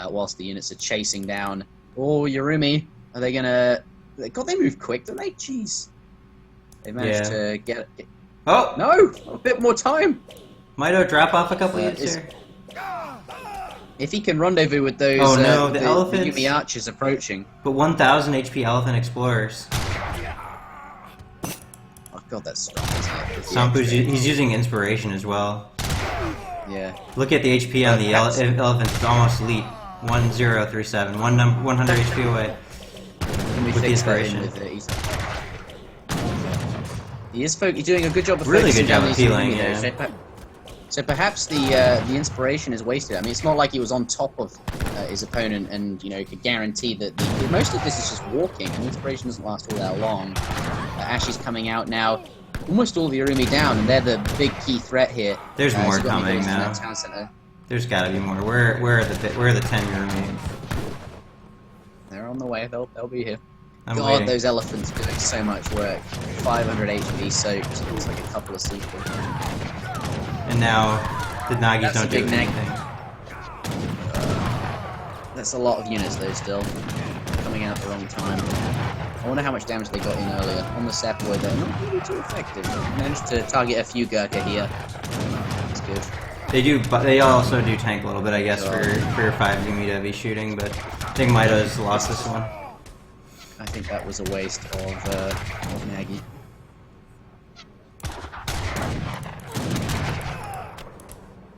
whilst the units are chasing down. Oh, Urumi, are they gonna? God, they move quick, don't they? Jeez, they managed to get. Oh no! A bit more time. Mitoe drop off a couple units here. If he can rendezvous with those the elephants. Yumi archers approaching. But 1,000 HP elephant explorers. Oh god, that's strong, isn't it? Somppu's he's using inspiration as well. Yeah. Look at the HP on the elephants. It's almost elite. 1037. 100 HP away. Can we with the fix that in inspiration. with the ESOC? He's doing a good job of Really focusing good job down of these healing, Yumi, yeah. though. So perhaps the inspiration is wasted. I mean, it's not like he was on top of his opponent and, you know, could guarantee that most of this is just walking, and inspiration doesn't last all that long. Ashi's coming out now. Almost all the Urumi down, and they're the big key threat here. There's more so coming now. Town center. There's got to be more. Where are the 10 Urumi? They're on the way. They'll be here. I'm God, waiting. those elephants doing so much work. 500 HP soaked. It's like a couple of sequel. And now the Nagis That's don't a do big neg. anything. That's a lot of units though still. Coming out at the wrong time. I wonder how much damage they got in earlier. On the Sapwood, they're not really too effective. Managed to target a few Gurkha here. That's good. They do, but they also do tank a little bit, I guess, for your 5 Mitoe to be shooting. But I think Mitoe's lost this one. I think that was a waste of Nagy.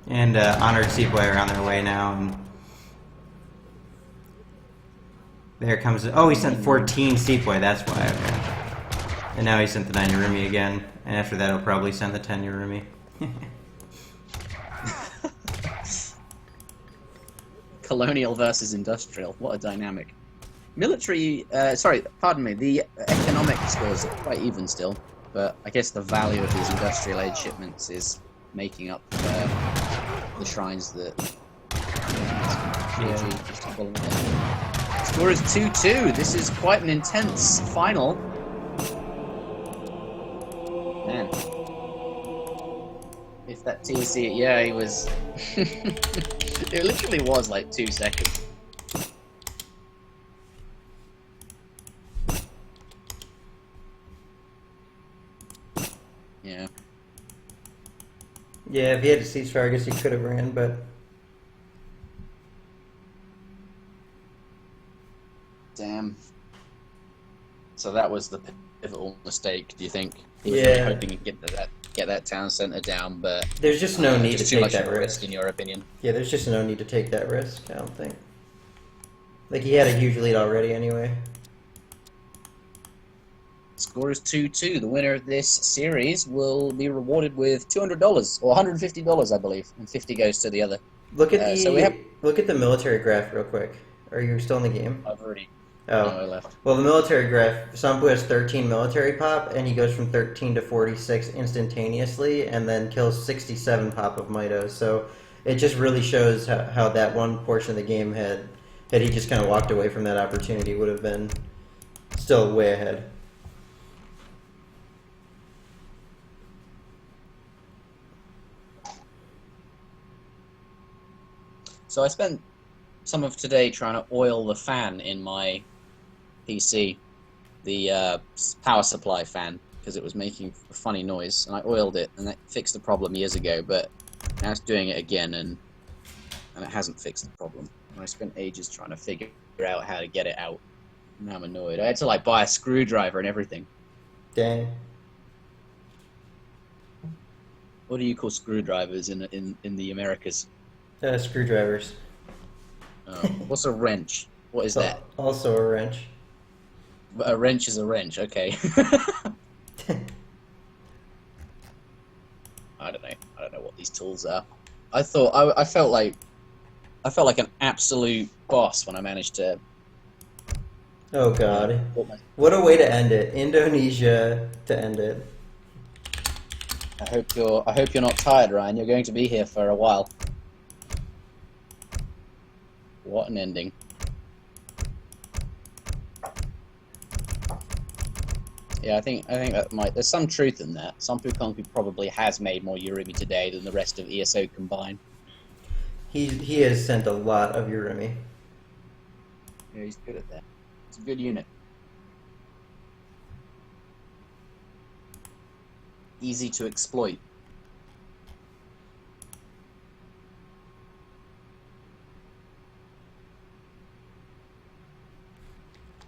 And Honored Sepoy are on their way now. And there comes. Oh, he sent 14 Sepoy. That's why. Okay. And now he sent the 9 Urumi again. And after that, he'll probably send the 10 Urumi. Colonial versus industrial. What a dynamic. Military. Pardon me. The economic scores are quite even still, but I guess the value of these industrial aid shipments is making up the shrines that. Score is 2-2. This is quite an intense final. Man. If that TC, yeah, he was. It literally was like 2 seconds. Yeah. Yeah, if he had a ceasefire, I guess he could have ran, but Damn. So that was the pivotal mistake. Do you think? He was really hoping he'd get that town center down, but there's just no need to too take much that of a risk. in your opinion. Yeah, there's just no need to take that risk, I don't think. Like, he had a huge lead already anyway. Score is 2-2. The winner of this series will be rewarded with $200 or $150, I believe, and 50 goes to the other. Look at the so we have. look at the military graph real quick. Are you still in the game? I've already. Oh. No, I left. Well, the military graph, Sompu has 13 military pop, and he goes from 13 to 46 instantaneously, and then kills 67 pop of Mitoe. So it just really shows how that one portion of the game had he just kind of walked away from that opportunity, would have been still way ahead. So I spent some of today trying to oil the fan in my PC, the power supply fan, because it was making a funny noise, and I oiled it, and that fixed the problem years ago, but now it's doing it again, and it hasn't fixed the problem. And I spent ages trying to figure out how to get it out. Now I'm annoyed. I had to like buy a screwdriver and everything. Dang. What do you call screwdrivers in the Americas? Screwdrivers. What's a wrench? What is that? Also a wrench. A wrench is a wrench. Okay. I don't know what these tools are. I felt like an absolute boss when I managed to. Oh God! What a way to end it. Indonesia to end it. I hope you're not tired, Ryan. You're going to be here for a while. What an ending. Yeah, I think that there's some truth in that. Somppukunkku probably has made more Urumi today than the rest of ESO combined. He has sent a lot of Urumi. Yeah, he's good at that. It's a good unit. Easy to exploit.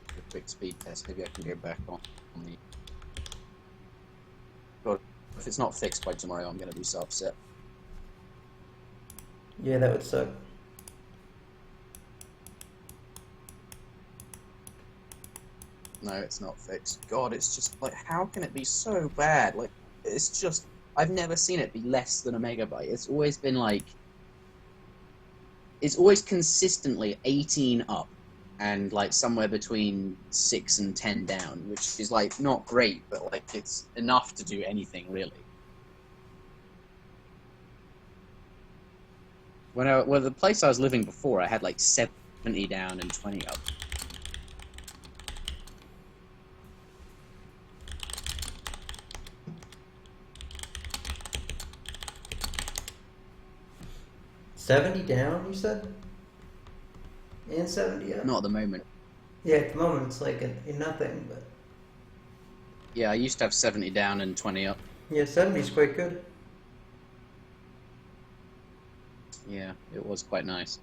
A quick speed test. Maybe I can go back on the. God, if it's not fixed by tomorrow, I'm going to be so upset. Yeah, that would suck. No, it's not fixed. God, it's just like, how can it be so bad? Like, it's just I've never seen it be less than a megabyte. It's always been like, it's always consistently 18 up and like somewhere between 6 and 10 down, which is like not great, but like it's enough to do anything really. Well, the place I was living before, I had like 70 down and 20 up. $70 down, you said? And 70 up? Not at the moment. Yeah, at the moment it's like in nothing, but... Yeah, I used to have 70 down and 20 up. Yeah, 70 is quite good. Yeah, it was quite nice.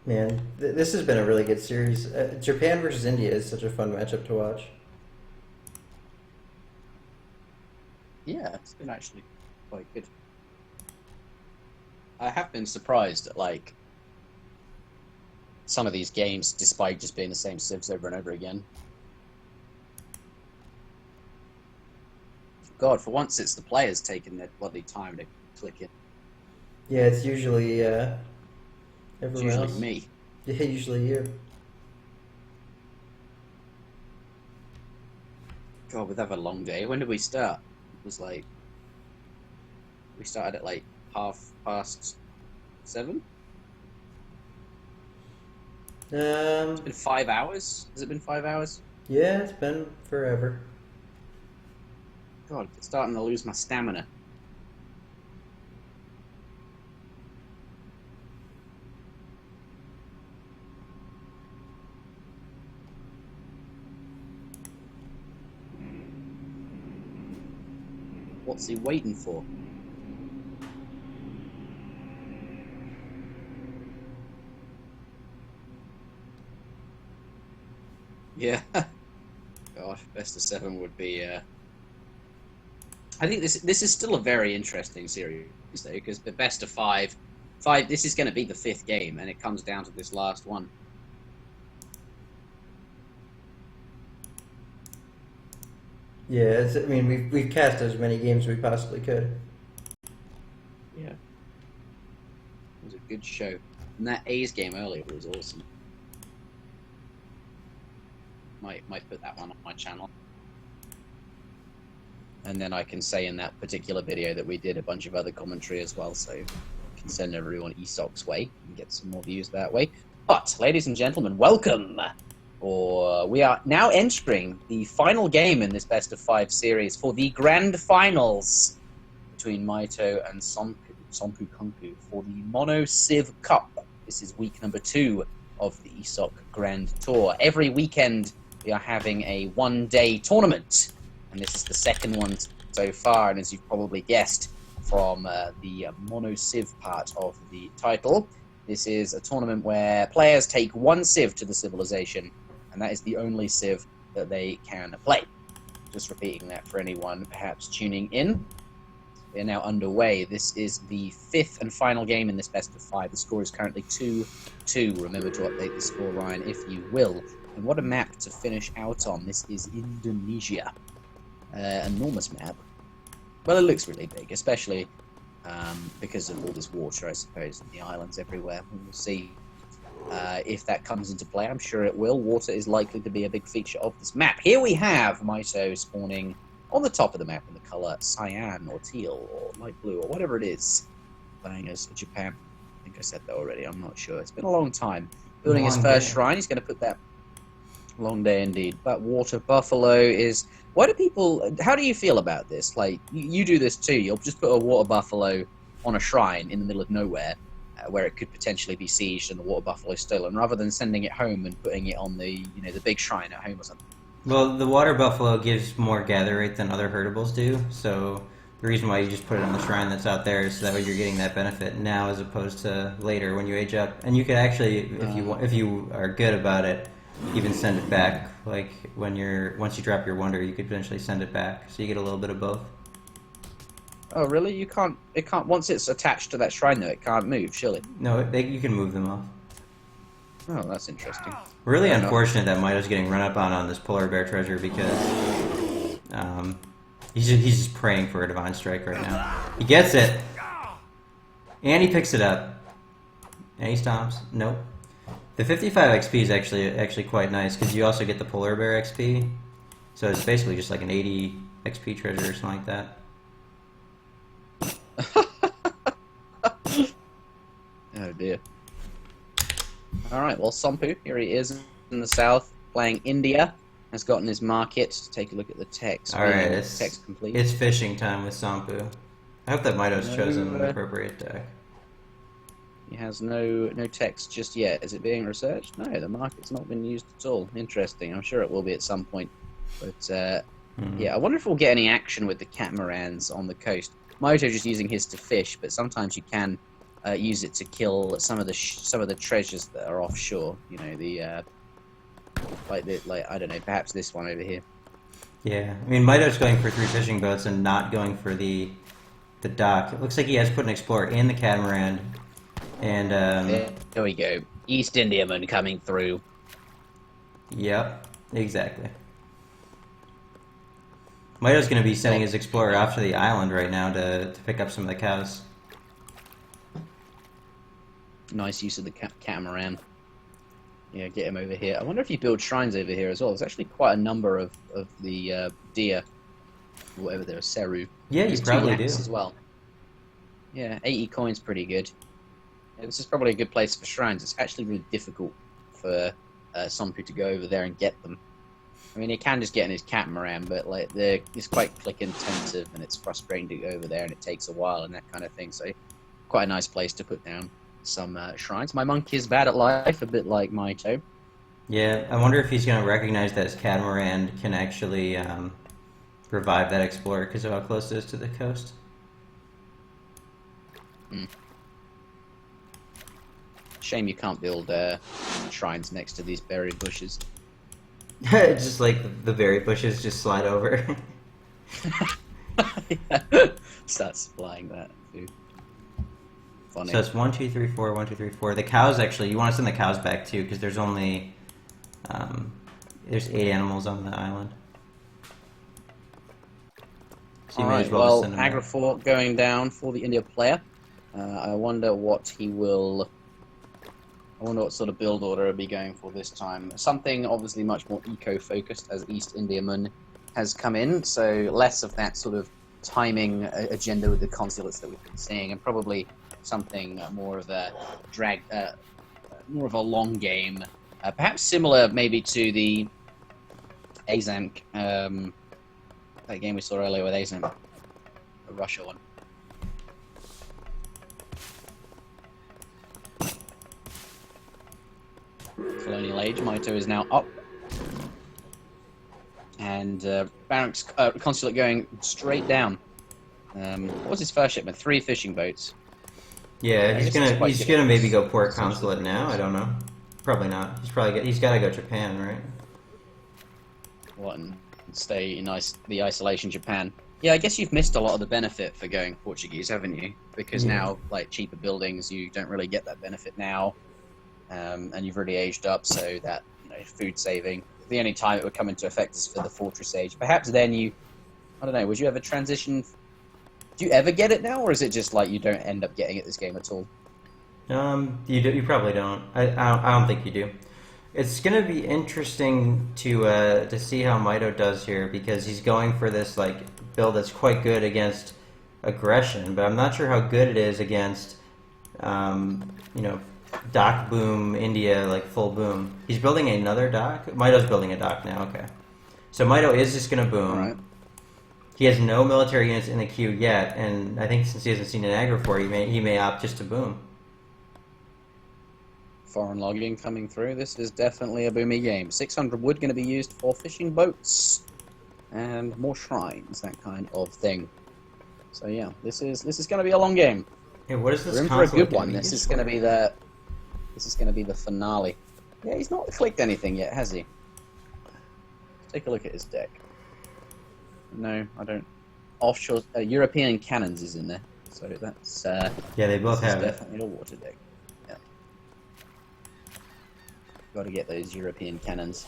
Man, this has been a really good series. Japan versus India is such a fun matchup to watch. Yeah, it's been actually quite good. I have been surprised at like some of these games, despite just being the same civs over and over again. God, for once it's the players taking their bloody time to click it. Yeah, it's usually It's everyone usually else. me. Yeah, usually you. God, we'd have a long day. When did we start? It was like... We started at like 7:30? It's been 5 hours? Has it been 5 hours? Yeah, it's been forever. God, it's starting to lose my stamina. What's he waiting for? Yeah. God, best of 7 would be... I think this is still a very interesting series, though, because the best of 5... This is going to be the 5th game, and it comes down to this last one. Yeah, I mean, we've cast as many games as we possibly could. Yeah. It was a good show. And that A's game earlier was awesome. Might put that one on my channel. And then I can say in that particular video that we did a bunch of other commentary as well, so you can send everyone ESOC's way and get some more views that way. But, ladies and gentlemen, welcome! We are now entering the final game in this best of 5 series for the grand finals between Mitoe and Somppukunkku for the Mono-Civ Cup. This is week number 2 of the ESOC Grand Tour. Every weekend we are having a one-day tournament, and this is the second one so far, and as you've probably guessed from the Mono-Civ part of the title, this is a tournament where players take one civ to the civilization, and that is the only civ that they can play. Just repeating that for anyone perhaps tuning in. We are now underway. This is the 5th and final game in this best of 5. The score is currently 2-2. Remember to update the score line if you will. And what a map to finish out on. This is Indonesia. Enormous map. Well, it looks really big, especially because of all this water, I suppose, and the islands everywhere. We'll see if that comes into play. I'm sure it will. Water is likely to be a big feature of this map. Here we have Mitoe spawning on the top of the map in the colour cyan or teal or light blue or whatever it is. Playing as Japan. I think I said that already. I'm not sure. It's been a long time. Building his first shrine. He's going to put that Long day indeed. That water buffalo is. Why do people? How do you feel about this? Like you do this too. You'll just put a water buffalo on a shrine in the middle of nowhere, where it could potentially be sieged and the water buffalo stolen, rather than sending it home and putting it on the the big shrine at home or something. Well, the water buffalo gives more gather rate than other herdables do, so the reason why you just put it on the shrine that's out there is so that way you're getting that benefit now as opposed to later when you age up. And you could actually, if you are good about it, even send it back. Like once you drop your wonder, you could potentially send it back, so you get a little bit of both. Oh really? You can't. It can't. Once it's attached to that shrine, though, it can't move. Surely. No, you can move them off. Oh, that's interesting. Really unfortunate that Mito's getting run up on this polar bear treasure because he's just praying for a divine strike right now. He gets it, and he picks it up, and he stomps. Nope. The 55 XP is actually quite nice because you also get the polar bear XP, so it's basically just like an 80 XP treasure or something like that. Oh dear. Alright, well, Somppu, here he is in the south, playing India, has gotten his market. Take a look at the text. Alright, text complete. It's fishing time with Somppu. I hope that Mito's chosen an appropriate deck. He has no text just yet. Is it being researched? No, the market's not been used at all. Interesting. I'm sure it will be at some point. But, yeah, I wonder if we'll get any action with the catamarans on the coast. Mito just using his to fish, but sometimes you can use it to kill some of the treasures that are offshore. You know, like I don't know, perhaps this one over here. Yeah, I mean Mito's going for 3 fishing boats and not going for the dock. It looks like he has put an explorer in the catamaran, and there we go. East Indiaman coming through. Yep, exactly. Mito's going to be sending his explorer off to the island right now to pick up some of the cows. Nice use of the catamaran. Yeah, get him over here. I wonder if you build shrines over here as well. There's actually quite a number of the deer, whatever they're, Seru. Yeah, you probably do. As well. Yeah, 80 coins pretty good. Yeah, this is probably a good place for shrines. It's actually really difficult for Somppu to go over there and get them. I mean, he can just get in his catamaran, but like it's quite click intensive and it's frustrating to go over there and it takes a while and that kind of thing. So, quite a nice place to put down some shrines. My monk is bad at life, a bit like Mito. Yeah, I wonder if he's going to recognize that his catamaran can actually revive that explorer because of how close it is to the coast. Shame you can't build shrines next to these berry bushes. Just like the berry bushes just slide over. Yeah. Starts flying that food. Funny. So it's 1, 2, 3, 4, 1, 2, 3, 4. The cows actually, you want to send the cows back too because there's only there's 8 animals on the island. So you may as well just send them back. Agrifort going down for the India player. I wonder what he will. I wonder what sort of build order he'll be going for this time. Something obviously much more eco-focused as East Indiaman has come in, so less of that sort of timing agenda with the consulates that we've been seeing, and probably something more of a more of a long game, perhaps similar maybe to the Azank, that game we saw earlier with Azank, the Russia one. Colonial Age, Mito is now up. And Barrack's consulate going straight down. What was his first shipment? 3 fishing boats. Yeah, he's gonna maybe go port consulate now. I don't know. Probably not. He's got to go Japan, right? What, and stay in the isolation Japan? Yeah, I guess you've missed a lot of the benefit for going Portuguese, haven't you? Because now, like cheaper buildings, you don't really get that benefit now. And you've really aged up, so that food saving. The only time it would come into effect is for the Fortress Age. Perhaps then I don't know. Would you ever transition? Do you ever get it now, or is it just like you don't end up getting it this game at all? You probably don't. I don't think you do. It's gonna be interesting to see how Mito does here because he's going for this like build that's quite good against aggression, but I'm not sure how good it is against dock boom India, like full boom. He's building another dock. Mito's building a dock now. Okay, so Mito is just gonna boom. Right. He has no military units in the queue yet, and I think since he hasn't seen an aggro for, he may opt just to boom. Foreign logging coming through. This is definitely a boomy game. 600 wood going to be used for fishing boats and more shrines, that kind of thing. So yeah, this is going to be a long game. Hey, what is this? We're in for a console good one. gonna be This is used going to for? be the finale. Yeah, he's not clicked anything yet, has he? Take a look at his deck. No, I don't. Offshore European cannons is in there, so that's Yeah, they both this is have it. definitely a water deck. Yeah, got to get those European cannons.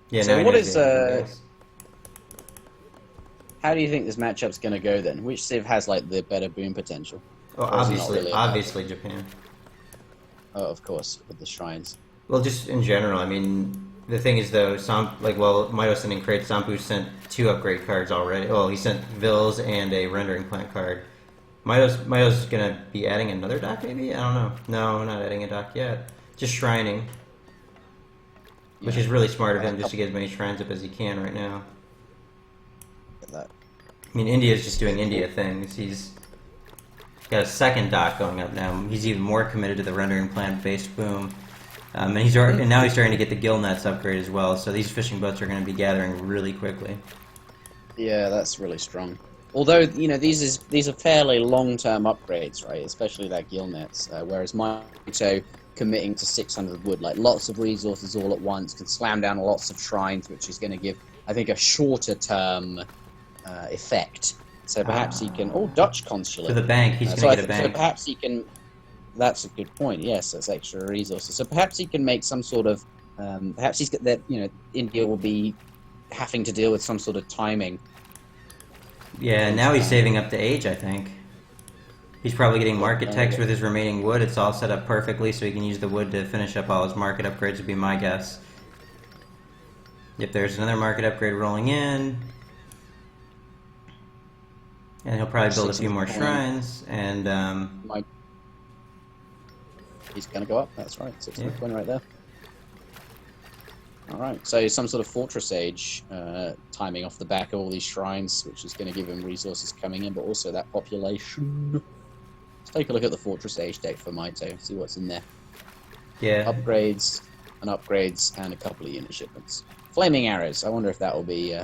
Yeah, So now he what knows is, he has it. How do you think this matchup's going to go then? Which civ has like the better boom potential? Well, Or is it not really about obviously Japan. Oh, of course, with the shrines. Well, just in general, I mean, the thing is though, Mito sending crates, Sampu sent 2 upgrade cards already. Well, he sent Vils and a rendering plant card. Mito's gonna be adding another dock, maybe? I don't know. No, not adding a dock yet. Just shrining. Which Yeah. is really smart of him, just to get as many shrines up as he can right now. Get that. I mean, India's just doing India things. He's got a second dock going up now. He's even more committed to the rendering plant-based boom. And now he's starting to get the gill nets upgrade as well, so these fishing boats are going to be gathering really quickly. Yeah, that's really strong. Although, you know, these are fairly long-term upgrades, right? Especially that gill nets. Whereas Mito committing to 600 wood, like lots of resources all at once, can slam down lots of shrines, which is going to give, I think, a shorter-term effect. So perhaps he can... Oh, Dutch consulate. For the bank, he's going to get a bank. So perhaps he can... That's a good point. Yes, that's extra resources. So perhaps he can make some sort of... perhaps he's got that. You know, India will be having to deal with some sort of timing. Yeah, and now he's saving up to age, I think. He's probably getting market techs with his remaining wood. It's all set up perfectly, so he can use the wood to finish up all his market upgrades, would be my guess. Yep, there's another market upgrade rolling in. And he'll probably build a few more shrines, and... He's going to go up, that's right. 600 coin right there. Alright, so some sort of Fortress Age timing off the back of all these shrines, which is going to give him resources coming in, but also that population. Let's take a look at the Fortress Age deck for Mito, see what's in there. Yeah. Upgrades, and a couple of unit shipments. Flaming Arrows, I wonder if that will be...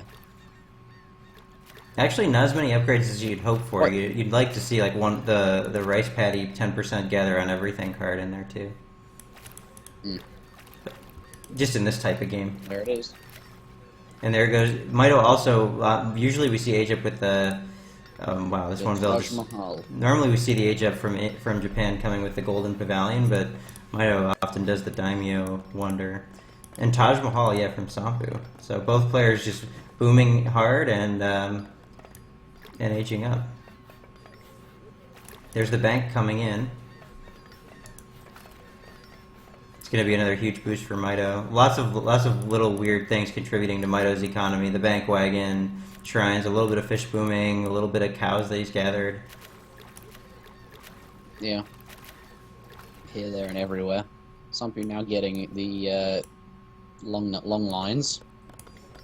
Actually, not as many upgrades as you'd hope for. What? You'd like to see like the rice paddy 10% gather on everything card in there too. Just in this type of game. There it is. And there goes Mito. Also, usually we see age up with the. Wow, this one build. Normally we see the age up from Japan coming with the Golden Pavilion, but Mito often does the Daimyo Wonder. And Taj Mahal, yeah, from Sampu. So both players just booming hard and aging up. There's the bank coming in. It's going to be another huge boost for Mito. Lots of little weird things contributing to Mito's economy. The bank wagon, shrines, a little bit of fish booming, a little bit of cows that he's gathered. Yeah. Here, there, and everywhere. Something now getting the long lines.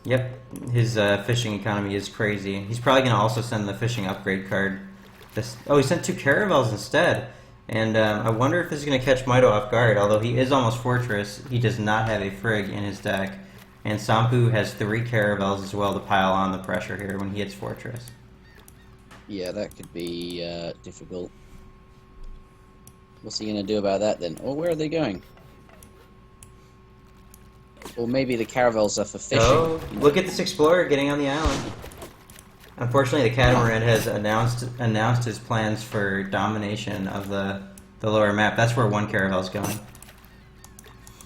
Yep, his fishing economy is crazy. He's probably going to also send the fishing upgrade card. Oh, he sent 2 caravels instead. And I wonder if this is going to catch Mito off guard. Although he is almost Fortress, he does not have a Frigg in his deck. And Sampu has 3 caravels as well to pile on the pressure here when he hits Fortress. Yeah, that could be difficult. What's he going to do about that then? Oh, where are they going? Or maybe the caravels are for fishing. Oh, look at this explorer getting on the island. Unfortunately, the catamaran has announced his plans for domination of the lower map. That's where one caravel's going.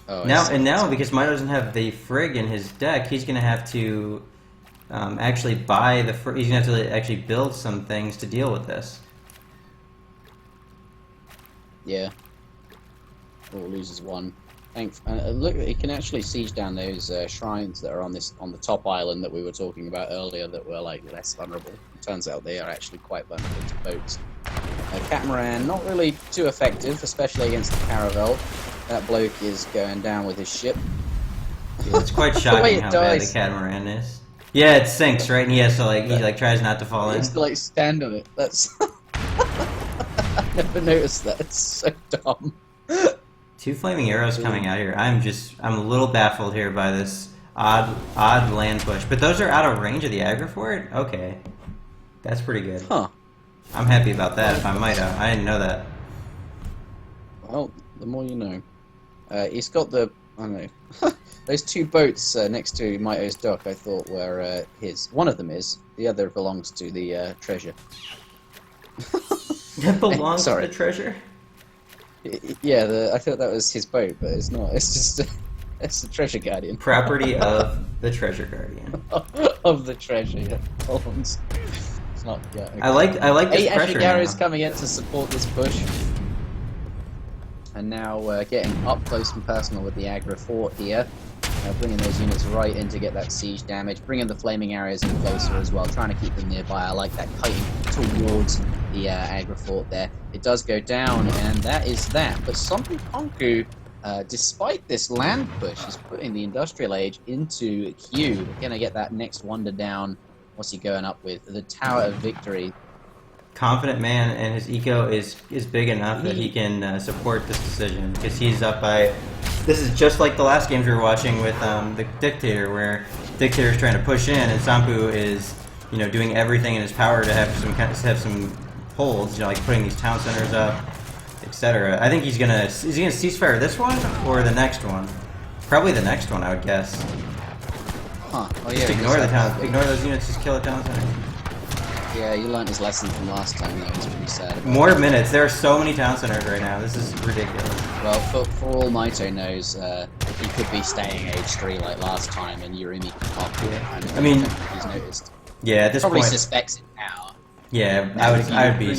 Oh, now because Mito doesn't have the Frigg in his deck, he's going to have to actually buy the. He's going to have to actually build some things to deal with this. Yeah. Oh, loses 1. Look, it can actually siege down those shrines that are on the top island that we were talking about earlier that were like less vulnerable. It turns out they are actually quite vulnerable to boats. Catamaran, not really too effective, especially against the Caravel. That bloke is going down with his ship. Yeah, it's quite shocking how bad the Catamaran is. Yeah, it sinks, right? And he has to he tries not to fall in. He has to stand on it. That's I never noticed that. It's so dumb. 2 flaming arrows coming out here. I'm a little baffled here by this odd land push. But those are out of range of the aggro fort? Okay. That's pretty good. Huh. I'm happy about that if I might have. I didn't know that. Well, the more you know. He's got I don't know. Those 2 boats next to Mitoe's dock I thought were his. One of them is. The other belongs to the treasure. That belongs to the treasure? Yeah, I thought that was his boat, but it's not. It's just it's the treasure guardian. Property of the treasure guardian. Of the treasure, yeah. It's not. Yeah. Okay. I like this pressure. Actually, Gary's coming in to support this push, and now getting up close and personal with the aggro fort here. Bringing those units right in to get that siege damage, bringing the flaming arrows in closer as well, trying to keep them nearby. I like that, kiting towards the aggro fort there. It does go down, and that is that. But Somppukunkku, despite this land push, is putting the Industrial Age into queue. We're going to get that next wonder down. What's he going up with? The Tower of Victory. Confident man, and his eco is big enough that he can support this decision, because he's up by... This is just like the last games we were watching with the Dictator, where Dictator is trying to push in, and Sampu is, doing everything in his power to have some holds, like putting these town centers up, etc. I think is he gonna ceasefire this one or the next one? Probably the next one, I would guess. Huh. Oh yeah. Just ignore the town. Ignore those units. Just kill a town center. Yeah, you learned his lesson from last time. That was pretty sad. More minutes. There are so many town centers right now. This is ridiculous. Well, for all Mitoe knows, he could be staying age 3 like last time, and Yurimi could pop it. I mean, he's noticed. Yeah, at this Probably point, suspects it now. Yeah, Now I'd be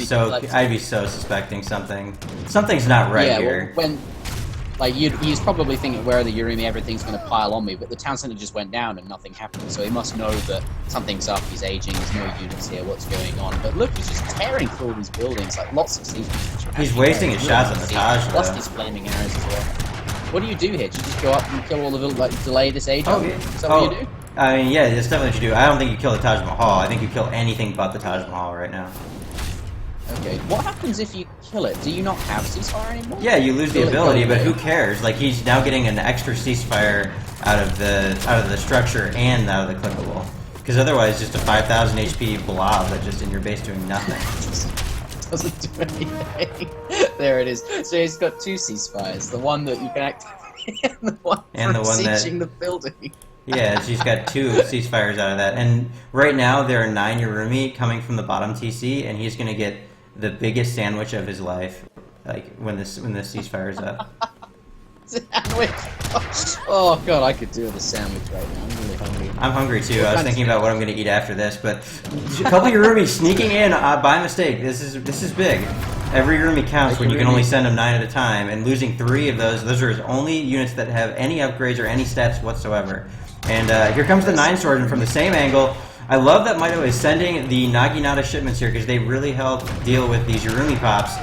so suspecting something. Something's not right here. Well, he's probably thinking, where are the Yurimi? Everything's going to pile on me. But the town center just went down and nothing happened. So he must know that something's up. He's aging. There's no units here. What's going on? But look, he's just tearing through all these buildings. Like lots of siege. He's wasting his shots on the Taj. Plus his flaming arrows as well. What do you do here? Do you just go up and kill all the delay this age? Oh, yeah. Is that what you do? I mean, yeah, that's definitely what you do. I don't think you kill the Taj Mahal. I think you kill anything but the Taj Mahal right now. Okay, what happens if you kill it? Do you not have ceasefire anymore? Yeah, you lose the ability, but who cares? Like, he's now getting an extra ceasefire out of the structure and out of the clickable. Because otherwise, just a 5,000 HP blob that's just in your base doing nothing. Doesn't do anything. There it is. So he's got 2 ceasefires. The one that you can activate and the one for sieging the building. Yeah, she's got 2 ceasefires out of that. And right now, there are 9 Yurumi coming from the bottom TC, and he's going to get the biggest sandwich of his life, like when this ceasefire is up. Sandwich. Oh god, I could do with a sandwich right now. I'm really hungry. I'm hungry too. I was thinking about what I'm going to eat after this, but a couple Yurumi sneaking in by mistake. This is big. Every Yurumi counts when you can only send them 9 at a time, and losing 3 of those are his only units that have any upgrades or any stats whatsoever. And here comes the 9 Swordman from the same angle. I love that Mitoe is sending the Naginata shipments here because they really help deal with these Yurumi pops.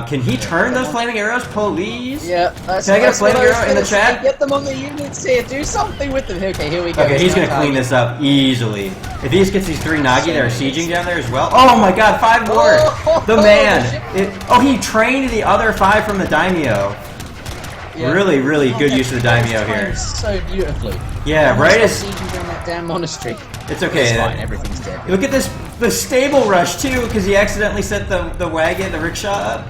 Can he turn those flaming arrows, please? Yeah. Can I get a flaming arrow in the chat? Get them on the units here. Do something with them. Okay, here we go. Okay, he's going to clean this up easily. If he just gets these 3 Nagi that are sieging down there as well. Oh my god, 5 more! The man! He trained the other 5 from the Daimyo. Yeah. Really, really good use of the Daimyo here. So beautifully. Yeah, right as sieging down that damn monastery. It's okay. It's fine. Everything's dead. Look at this, the stable rush too, because he accidentally set the wagon, the rickshaw up.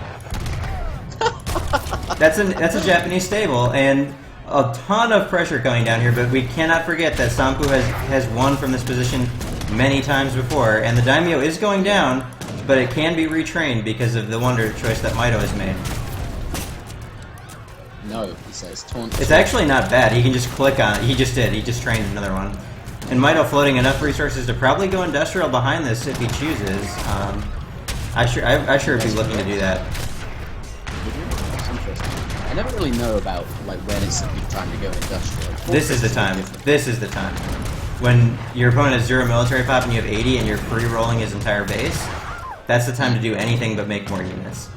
That's a Japanese stable, and a ton of pressure coming down here. But we cannot forget that Sampu has won from this position many times before, and the Daimyo is going down, but it can be retrained because of the wonder choice that Mitoe has made. No, he says. It's actually not bad. He can just click on it. He just did. He just trained another one. And Mitoe floating enough resources to probably go industrial behind this if he chooses. I sure would be looking to do that. That's interesting. And never really know about like when it's a good time to go industrial. This is the time. This is the time. When your opponent has 0 military pop and you have 80 and you're free rolling his entire base, that's the time to do anything but make more units.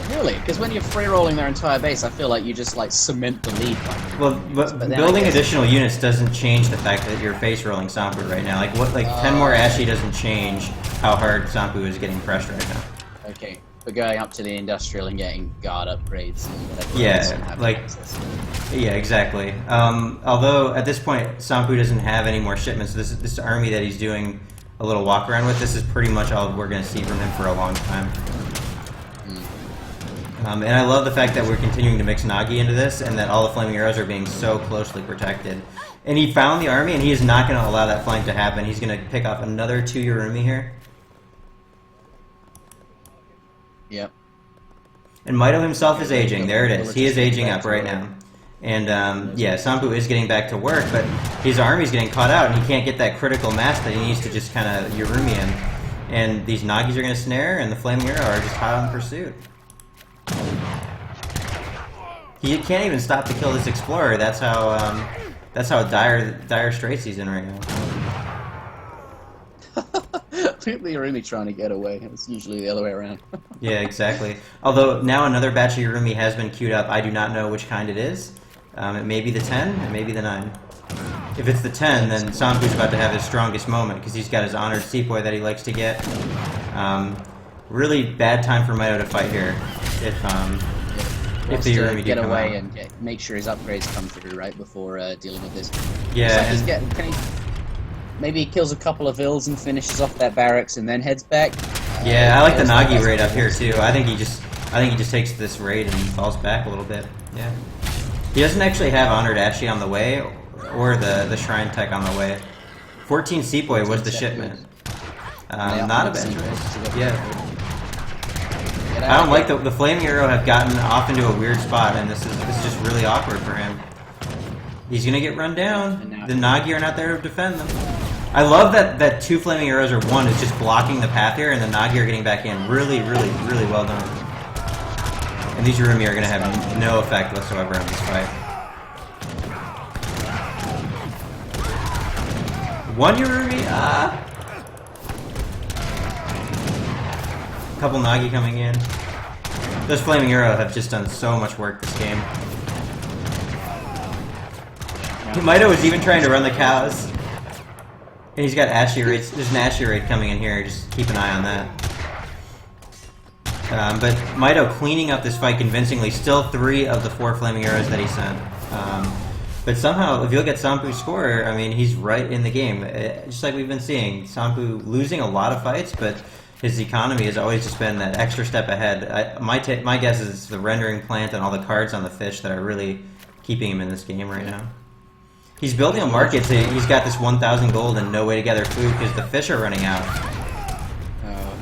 Really? Because when you're free rolling their entire base, I feel like you just like cement the lead. Well, but building additional units doesn't change the fact that you're face rolling Sompu right now. Like 10 more Ashy doesn't change how hard Sompu is getting pressed right now. Okay, but going up to the industrial and getting guard upgrades and whatever. Yeah, like, yeah, exactly. Although at this point, Sompu doesn't have any more shipments. This army that he's doing a little walk around with, this is pretty much all we're going to see from him for a long time. And I love the fact that we're continuing to mix Nagi into this, and that all the flaming arrows are being so closely protected. And he found the army, and he is not going to allow that flank to happen. He's going to pick off another 2 Urumi here. Yep. And Mitoe himself is aging. There it is. He is aging up right now. And yeah, Sompu is getting back to work, but his army's getting caught out, and he can't get that critical mass that he needs to just kind of Urumi in. And these Nagis are going to snare, and the flaming arrow are just hot on pursuit. He can't even stop to kill this explorer. That's how dire straits he's in right now. The Urumi trying to get away. It's usually the other way around. Yeah, exactly. Although now another batch of Urumi has been queued up. I do not know which kind it is. It may be the 10, it may be the 9. If it's the 10, then Sompu's about to have his strongest moment because he's got his honored sepoy that he likes to get. Really bad time for Mitoe to fight here. If the Urumi get away and make sure his upgrades come through right before dealing with this. Yeah. Maybe he kills a couple of Vills and finishes off that barracks and then heads back. Yeah, I like the Nagi raid up here too. I think he just takes this raid and falls back a little bit. Yeah. He doesn't actually have honored Ashi on the way or the shrine tech on the way. 14 sepoy was the shipment. Not a bad choice. Yeah. I don't like the flaming arrow have gotten off into a weird spot, and this is just really awkward for him. He's gonna get run down. The Nagi are not there to defend them. I love that 2 flaming arrows or 1 is just blocking the path here, and the Nagi are getting back in. Really, really, really well done. And these Urumi are gonna have no effect whatsoever on this fight. 1 Urumi, Couple Nagi coming in. Those flaming arrows have just done so much work this game. Mitoe is even trying to run the cows. And he's got Ashy raids. There's an Ashy raid coming in here. Just keep an eye on that. But Mitoe cleaning up this fight convincingly. Still 3 of the 4 flaming arrows that he sent. But somehow, if you look at Sompu's score, I mean, he's right in the game. Just like we've been seeing. Sompu losing a lot of fights, but his economy has always just been that extra step ahead. My guess is it's the rendering plant and all the cards on the fish that are really keeping him in this game right now. He's building a market. He's got this 1,000 gold and no way to gather food because the fish are running out.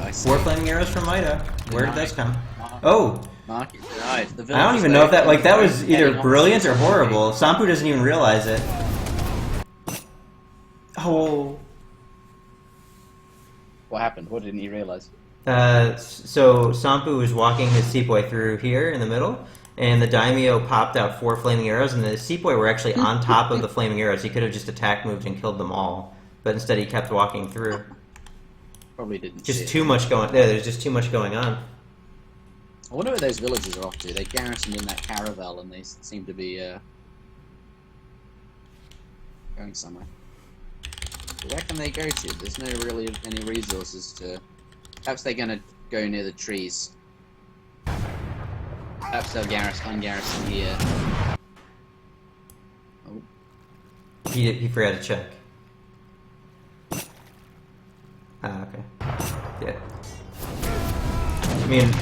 I see. 4 flaming arrows from Mitoe. Where did this come? Oh! Market denied. The I don't even know if that was either brilliant or horrible. Sompu doesn't even realize it. Oh. What happened? What didn't he realize? So Sompu was walking his sepoy through here in the middle, and the daimyo popped out 4 flaming arrows, and the sepoy were actually on top of the flaming arrows. He could have just attack moved and killed them all, but instead he kept walking through. Probably didn't. Just too much going. There's just too much going on. I wonder where those villagers are off to. They garrisoned in that caravel, and they seem to be going somewhere. Where can they go to? There's no really any resources to. Perhaps they're gonna go near the trees. Perhaps they'll ungarrison here. Oh. He forgot to check. Ah, okay. Yeah. I mean,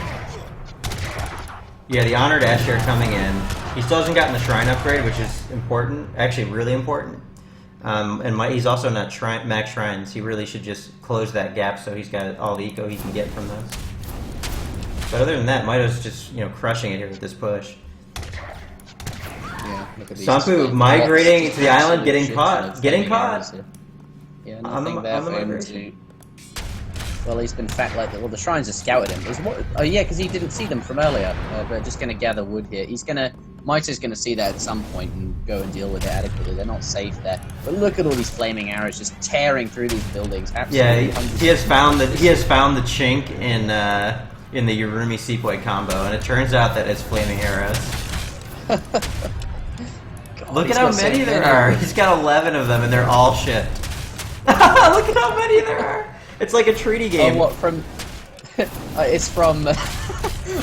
yeah, the honored Asher coming in. He still hasn't gotten the shrine upgrade, which is important. Actually, really important. And he's also not max shrines. He really should just close that gap so he's got all the eco he can get from those. But other than that, Mitoe's just crushing it here with this push. Yeah, look at these. Sompu migrating to the island, getting caught. Yeah, nothing there for him to. Well, he's been the shrines have scouted him. Oh yeah, because he didn't see them from earlier. We're just going to gather wood here. Mito's going to see that at some point and go and deal with it adequately. They're not safe there. But look at all these flaming arrows just tearing through these buildings. Absolutely. Yeah, he has found the chink in the Yurumi Sepoy combo, and it turns out that it's flaming arrows. God, look at how many there are. He's got 11 of them, and they're all shipped. Look at how many there are. It's like a treaty game. Oh, what from? It's from.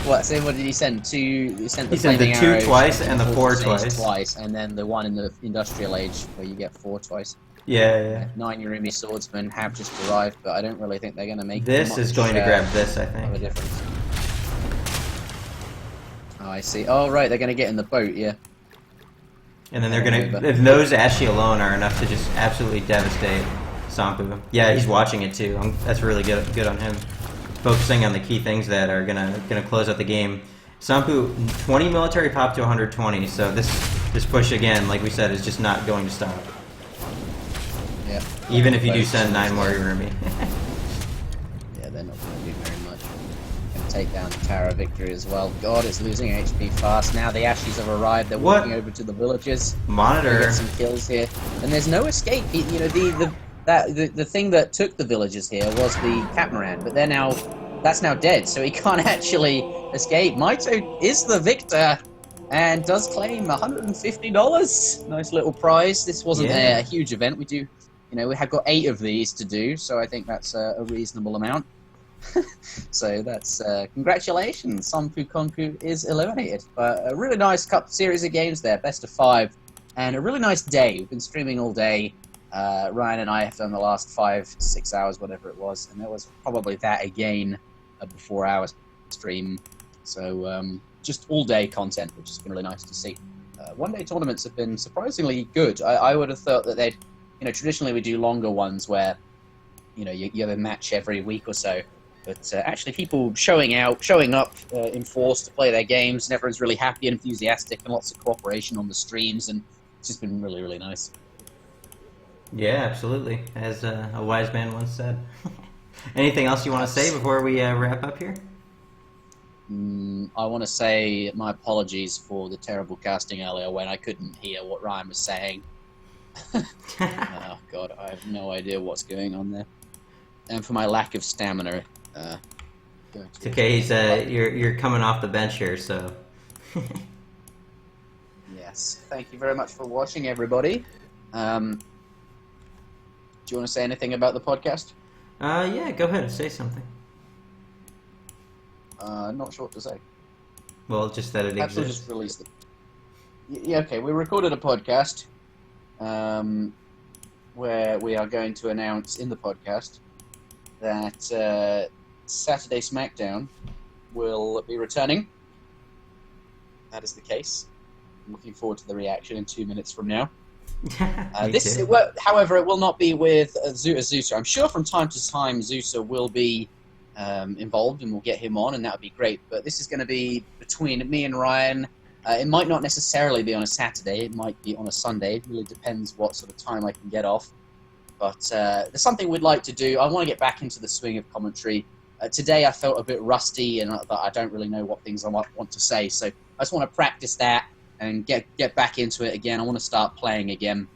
What? So what did he send? He sent the 2 twice and the 4 twice. And then the one in the Industrial Age where you get 4 twice. Yeah. 9 Yurumi swordsmen have just arrived, but I don't really think they're going to make. This is going to grab this, I think. Of a difference. Oh, I see. Oh, right, they're going to get in the boat, yeah. And then they're going to. If those Ashi alone are enough to just absolutely devastate Somppu. Yeah, he's watching it too. That's really good on him. Focusing on the key things that are gonna close out the game. Somppu, 20 military pop to 120. So this push again, like we said, is just not going to stop. Yeah. Even if you do send 9 more Yurumi. Yeah, they're not going to do very much. Going to take down the Tower of Victory as well. God, it's losing HP fast. Now the Ashis have arrived. They're walking over to the villages. Monitor. Get some kills here, and there's no escape. You know the thing that took the villages here was the Catamaran, but that's now dead, so he can't actually escape. Mitoe is the victor and does claim $150. Nice little prize. This wasn't a huge event. We have got 8 of these to do, so I think that's a reasonable amount. So that's congratulations. Somppukunkku is eliminated. But a really nice series of games there, best of 5, and a really nice day. We've been streaming all day. Ryan and I have done the last 5-6 hours, whatever it was, and there was probably that again before our stream. So just all day content, which has been really nice to see. One-day tournaments have been surprisingly good. I would have thought that they'd, traditionally we do longer ones where, you have a match every week or so. But actually, people showing up in force to play their games, and everyone's really happy and enthusiastic, and lots of cooperation on the streams, and it's just been really, really nice. Yeah, absolutely. As a wise man once said. Anything else you want to say before we wrap up here? I want to say my apologies for the terrible casting earlier when I couldn't hear what Ryan was saying. Oh, God, I have no idea what's going on there. And for my lack of stamina. It's okay, you're coming off the bench here, so... Yes, thank you very much for watching, everybody. Do you want to say anything about the podcast? Yeah, go ahead and say something. Not sure what to say. Well, just that it Perhaps we'll exists. just release it. Yeah, okay, we recorded a podcast where we are going to announce in the podcast that Saturday SmackDown will be returning. That is the case. I'm looking forward to the reaction in 2 minutes from now. However, it will not be with Zusa. I'm sure from time to time Zusa will be involved and we'll get him on, and that would be great. But this is going to be between me and Ryan. It might not necessarily be on a Saturday. It might be on a Sunday. It really depends what sort of time I can get off. But there's something we'd like to do. I want to get back into the swing of commentary. Today I felt a bit rusty and I don't really know what things I might want to say. So I just want to practice that and get back into it again. I want to start playing again.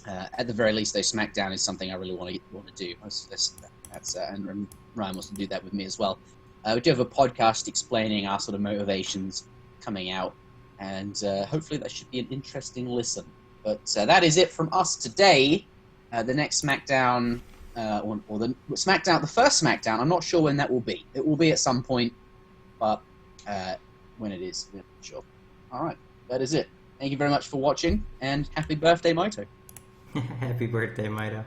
At the very least, though, SmackDown is something I really want to do. And Ryan wants to do that with me as well. We do have a podcast explaining our sort of motivations coming out, and hopefully that should be an interesting listen. But that is it from us today. The next SmackDown, or the SmackDown, the first SmackDown, I'm not sure when that will be. It will be at some point, but when it is, we're not sure. All right, that is it. Thank you very much for watching, and happy birthday, Mitoe. Happy birthday, Mitoe.